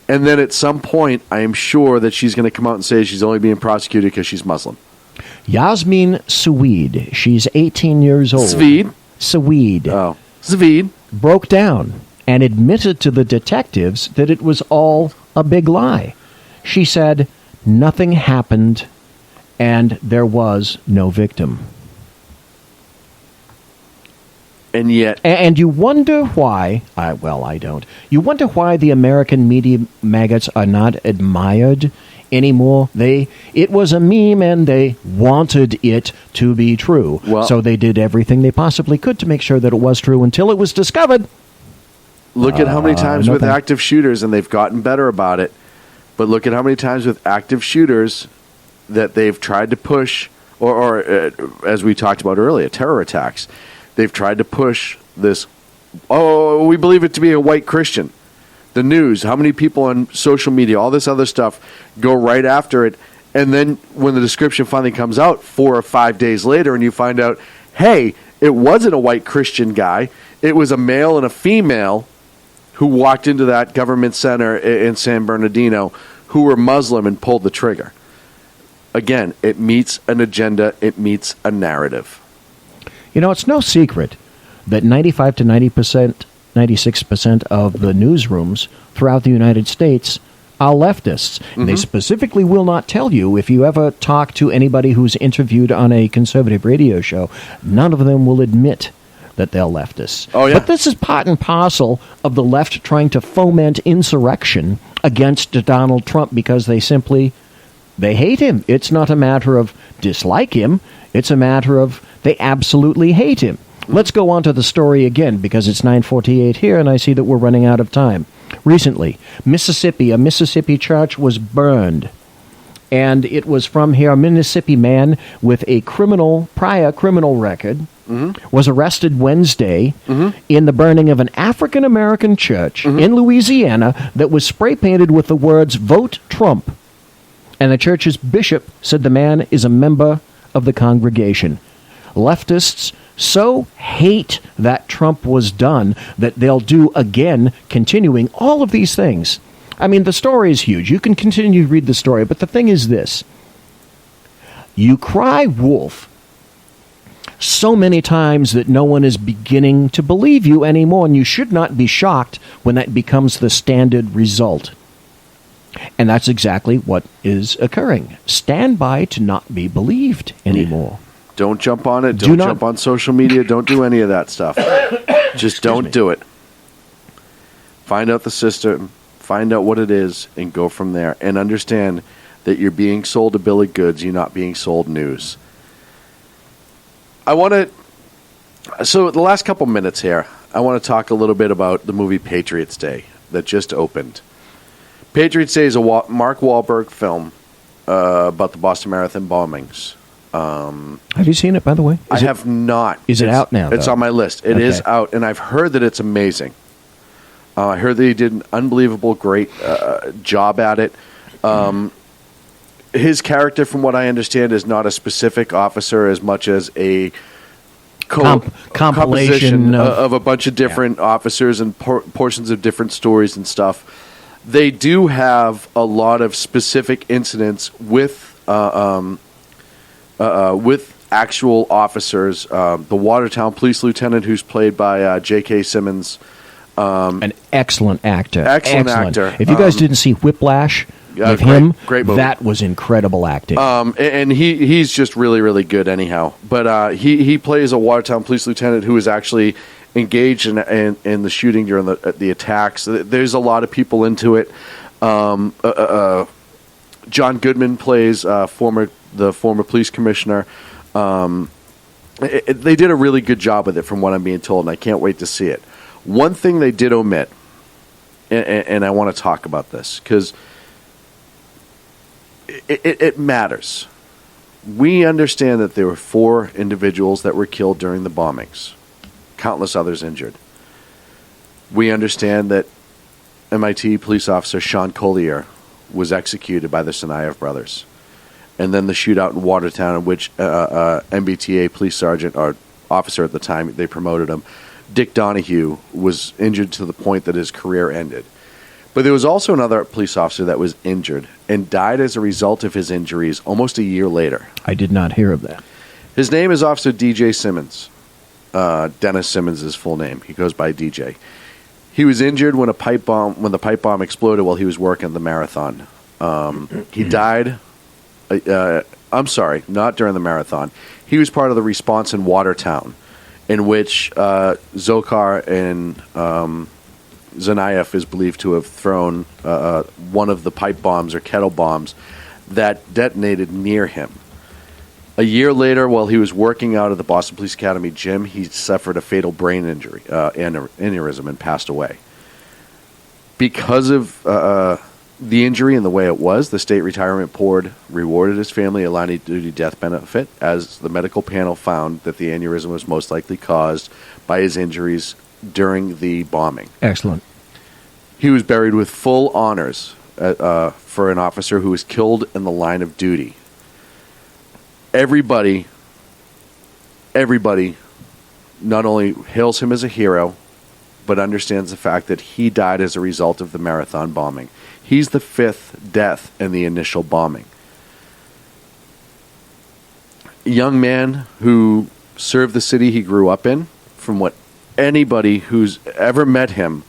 And then at some point, I am sure that she's going to come out and say she's only being prosecuted because she's Muslim. Yasmin Saweed. She's 18 years old. Saweed. Oh. Saweed. Broke down and admitted to the detectives that it was all a big lie. She said nothing happened and there was no victim. And yet... And you wonder why... I don't. You wonder why the American media maggots are not admired anymore. It was a meme and they wanted it to be true. So they did everything they possibly could to make sure that it was true until it was discovered. Look at how many times with active shooters, and they've gotten better about it, but look at how many times with active shooters that they've tried to push, or as we talked about earlier, terror attacks. They've tried to push this, we believe it to be a white Christian. The news, how many people on social media, all this other stuff, go right after it. And then when the description finally comes out 4 or 5 days later and you find out, hey, it wasn't a white Christian guy. It was a male and a female who walked into that government center in San Bernardino who were Muslim and pulled the trigger. Again, it meets an agenda. It meets a narrative. You know, it's no secret that 95 to 90%, 96% of the newsrooms throughout the United States are leftists. Mm-hmm. They specifically will not tell you, if you ever talk to anybody who's interviewed on a conservative radio show, none of them will admit that they're leftists. Oh, yeah. But this is part and parcel of the left trying to foment insurrection against Donald Trump because they hate him. It's not a matter of dislike him. It's a matter of they absolutely hate him. Let's go on to the story again because it's 9:48 here and I see that we're running out of time. Recently, a Mississippi church was burned and it was from here. A Mississippi man with a prior criminal record was arrested Wednesday in the burning of an African-American church in Louisiana that was spray-painted with the words, "Vote Trump." And the church's bishop said the man is a member of the congregation. Leftists so hate that Trump was done that they'll do again, continuing all of these things. I mean, the story is huge. You can continue to read the story, but the thing is this. You cry wolf so many times that no one is beginning to believe you anymore, and you should not be shocked when that becomes the standard result. And that's exactly what is occurring. Stand by to not be believed anymore. Don't jump on it. Don't jump on social media. Don't do any of that stuff. Just don't do it. Find out the system. Find out what it is and go from there. And understand that you're being sold a bill of goods. You're not being sold news. So the last couple minutes here, I want to talk a little bit about the movie Patriots Day that just opened. Patriots Day is a Mark Wahlberg film about the Boston Marathon bombings. Have you seen it, by the way? I have not. Is it out now? It's though? on my list. It is out, and I've heard that it's amazing. I heard that he did an unbelievable, great job at it. His character, from what I understand, is not a specific officer as much as a composition of a bunch of different officers and portions of different stories and stuff. They do have a lot of specific incidents with actual officers. The Watertown Police Lieutenant, who's played by J.K. Simmons. An excellent actor. Excellent actor. If you guys didn't see Whiplash with him, great movie. That was incredible acting. And he's just really, really good anyhow. But he plays a Watertown Police Lieutenant who is actually engaged in the shooting during the attacks. There's a lot of people into it. John Goodman plays the former police commissioner. They did a really good job with it, from what I'm being told, and I can't wait to see it. One thing they did omit, and I want to talk about this because it matters. We understand that there were 4 individuals that were killed during the bombings, countless others injured. We understand that MIT police officer Sean Collier was executed by the Tsarnaev brothers. And then the shootout in Watertown, in which MBTA police sergeant, or officer at the time, they promoted him, Dick Donahue, was injured to the point that his career ended. But there was also another police officer that was injured and died as a result of his injuries almost a year later. I did not hear of that. His name is Officer DJ Simmons. Dennis Simmons is his full name. He goes by DJ. He was injured when the pipe bomb exploded while he was working the marathon. He died. I'm sorry, not during the marathon. He was part of the response in Watertown, in which Dzhokhar and Tsarnaev is believed to have thrown one of the pipe bombs or kettle bombs that detonated near him. A year later, while he was working out at the Boston Police Academy gym, he suffered a fatal brain injury, aneurysm, and passed away. Because of the injury and the way it was, the state retirement board rewarded his family a line-of-duty death benefit, as the medical panel found that the aneurysm was most likely caused by his injuries during the bombing. Excellent. He was buried with full honors for an officer who was killed in the line of duty. Everybody not only hails him as a hero, but understands the fact that he died as a result of the marathon bombing. He's the 5th death in the initial bombing. A young man who served the city he grew up in, from what anybody who's ever met him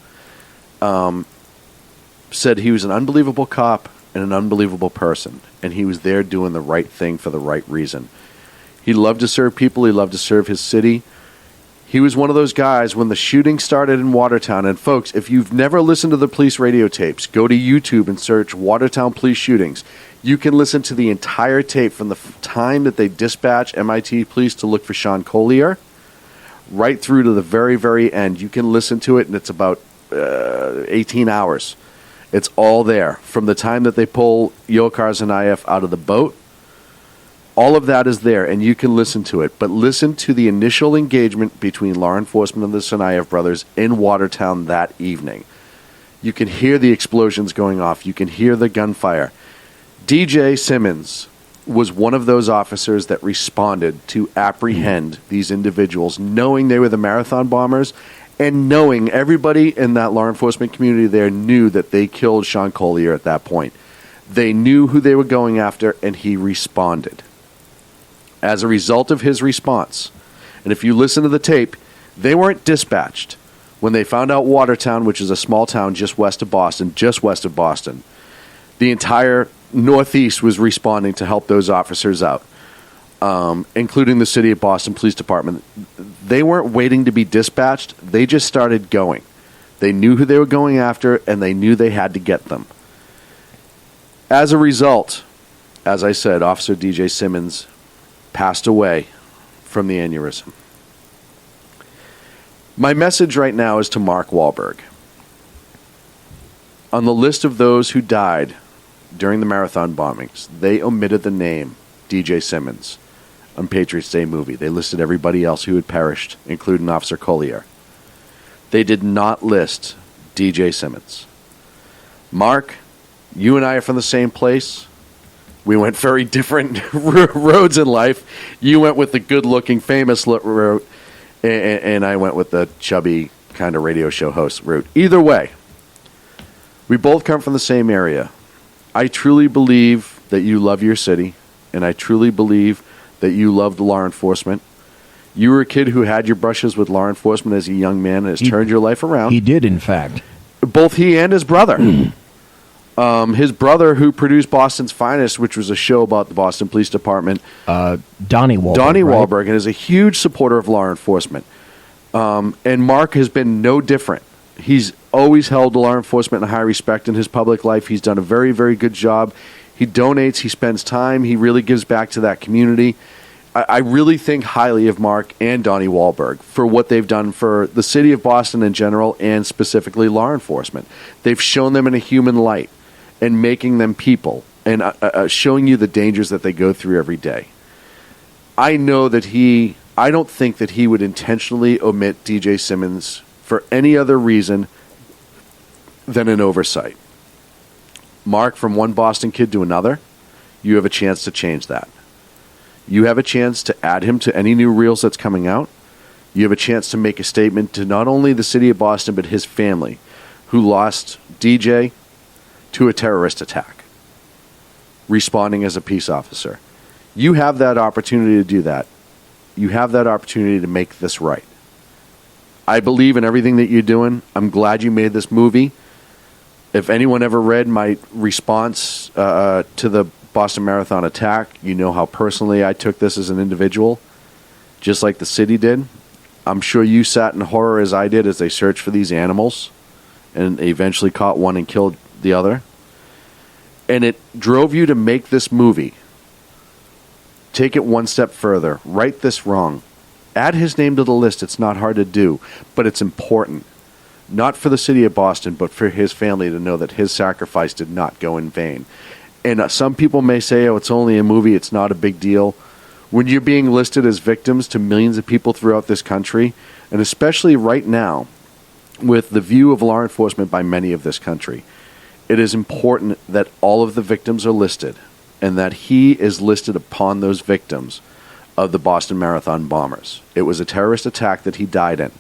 said, he was an unbelievable cop and an unbelievable person, and he was there doing the right thing for the right reason. He loved to serve people. He loved to serve his city. He was one of those guys when the shooting started in Watertown. And folks, if you've never listened to the police radio tapes, go to YouTube and search Watertown police shootings. You can listen to the entire tape from the time that they dispatch MIT police to look for Sean Collier right through to the very, very end. You can listen to it, and it's about 18 hours. It's all there. From the time that they pull Yokar Zanayev out of the boat, all of that is there, and you can listen to it. But listen to the initial engagement between law enforcement and the Zanayev brothers in Watertown that evening. You can hear the explosions going off. You can hear the gunfire. DJ Simmons was one of those officers that responded to apprehend these individuals, knowing they were the marathon bombers and knowing everybody in that law enforcement community there knew that they killed Sean Collier at that point. They knew who they were going after, and he responded. As a result of his response, and if you listen to the tape, they weren't dispatched. When they found out Watertown, which is a small town just west of Boston, the entire Northeast was responding to help those officers out, including the City of Boston Police Department. They weren't waiting to be dispatched. They just started going. They knew who they were going after, and they knew they had to get them. As a result, as I said, Officer DJ Simmons passed away from the aneurysm. My message right now is to Mark Wahlberg. On the list of those who died during the marathon bombings, they omitted the name DJ Simmons on Patriots Day movie. They listed everybody else who had perished, including Officer Collier. They did not list DJ Simmons. Mark, you and I are from the same place. We went very different roads in life. You went with the good-looking, famous route, and I went with the chubby kind of radio show host route. Either way, we both come from the same area. I truly believe that you love your city, and I truly believe that you loved law enforcement. You were a kid who had your brushes with law enforcement as a young man and has turned your life around. He did, in fact. Both he and his brother. His brother, who produced Boston's Finest, which was a show about the Boston Police Department. Donnie Wahlberg. Donnie Wahlberg, and is a huge supporter of law enforcement. And Mark has been no different. He's always held law enforcement in high respect in his public life. He's done a very, very good job. He donates. He spends time. He really gives back to that community. I really think highly of Mark and Donnie Wahlberg for what they've done for the city of Boston in general and specifically law enforcement. They've shown them in a human light and making them people and showing you the dangers that they go through every day. I know that I don't think that he would intentionally omit DJ Simmons for any other reason than an oversight. Mark, from one Boston kid to another, you have a chance to change that. You have a chance to add him to any new reels that's coming out. You have a chance to make a statement to not only the city of Boston, but his family, who lost DJ to a terrorist attack, responding as a peace officer. You have that opportunity to do that. You have that opportunity to make this right. I believe in everything that you're doing. I'm glad you made this movie. If anyone ever read my response to the Boston Marathon attack, you know how personally I took this as an individual, just like the city did. I'm sure you sat in horror as I did as they searched for these animals and they eventually caught one and killed the other. And it drove you to make this movie. Take it one step further. Right this wrong. Add his name to the list. It's not hard to do, but it's important. Not for the city of Boston, but for his family to know that his sacrifice did not go in vain. And some people may say, oh, it's only a movie, it's not a big deal. When you're being listed as victims to millions of people throughout this country, and especially right now, with the view of law enforcement by many of this country, it is important that all of the victims are listed, and that he is listed upon those victims of the Boston Marathon bombers. It was a terrorist attack that he died in.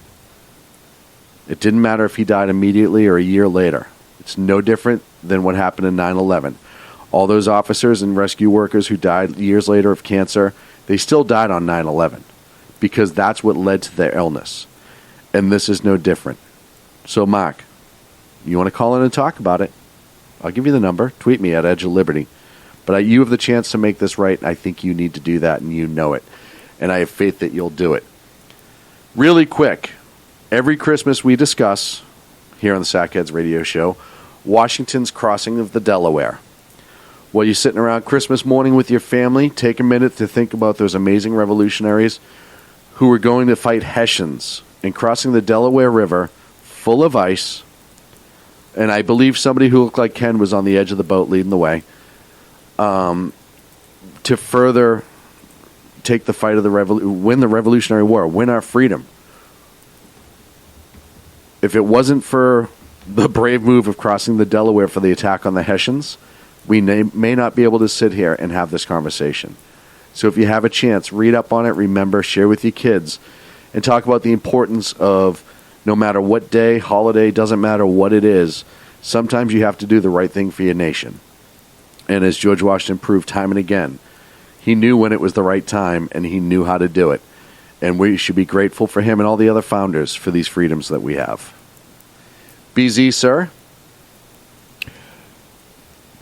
It didn't matter if he died immediately or a year later. It's no different than what happened in 9/11. All those officers and rescue workers who died years later of cancer, they still died on 9/11 because that's what led to their illness. And this is no different. So, Mark, you want to call in and talk about it? I'll give you the number. Tweet me at Edge of Liberty. But you have the chance to make this right. I think you need to do that, and you know it. And I have faith that you'll do it. Really quick, every Christmas we discuss, here on the Sackheads Radio Show, Washington's crossing of the Delaware. While you're sitting around Christmas morning with your family, take a minute to think about those amazing revolutionaries who were going to fight Hessians and crossing the Delaware River full of ice and I believe somebody who looked like Ken was on the edge of the boat leading the way, to further take the fight of the win the Revolutionary War, win our freedom. If it wasn't for the brave move of crossing the Delaware for the attack on the Hessians, we may not be able to sit here and have this conversation. So if you have a chance, read up on it, remember, share with your kids, and talk about the importance of no matter what day, holiday, doesn't matter what it is, sometimes you have to do the right thing for your nation. And as George Washington proved time and again, he knew when it was the right time, and he knew how to do it. And we should be grateful for him and all the other founders for these freedoms that we have. BZ, sir?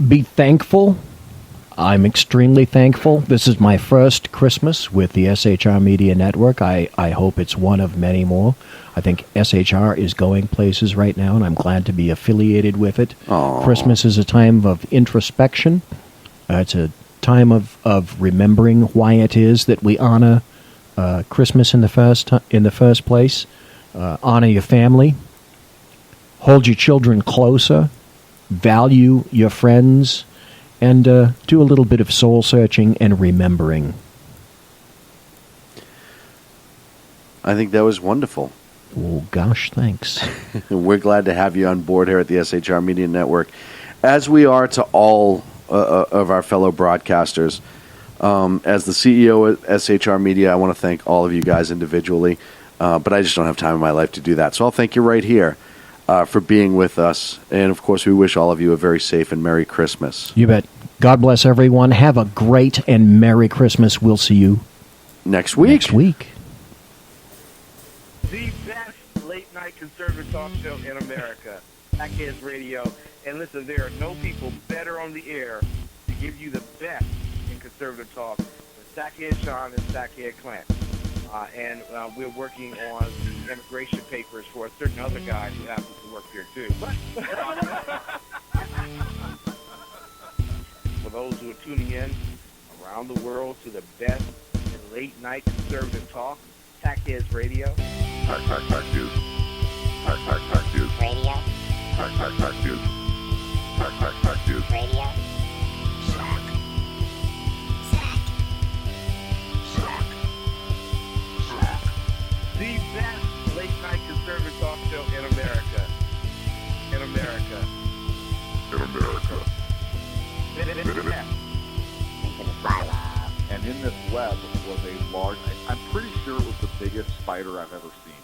Be thankful. I'm extremely thankful. This is my first Christmas with the SHR Media Network. I hope it's one of many more. I think SHR is going places right now, and I'm glad to be affiliated with it. Aww. Christmas is a time of introspection. It's a time of remembering why it is that we honor Christmas in the first place. Honor your family. Hold your children closer. Value your friends. And do a little bit of soul searching and remembering. I think that was wonderful. Oh, gosh, thanks. We're glad to have you on board here at the SHR Media Network, as we are to all of our fellow broadcasters. As the CEO at SHR Media, I want to thank all of you guys individually, but I just don't have time in my life to do that. So I'll thank you right here for being with us. And, of course, we wish all of you a very safe and Merry Christmas. You bet. God bless everyone. Have a great and Merry Christmas. We'll see you next week. The best late-night conservative talk show in America, Sackheads Radio. And listen, there are no people better on the air to give you the best in conservative talk than Sackhead Sean and Sackhead Clint. And we're working on the immigration papers for a certain other guy who happens to work here, too. For those who are tuning in around the world to the best in late-night conservative talk, Sackheads Radio. Sack News. Sack News. Radio. Sack News. Sack News. Radio. The best late-night conservative talk show in America. In America. In America. And in this web was a large, I'm pretty sure it was the biggest spider I've ever seen.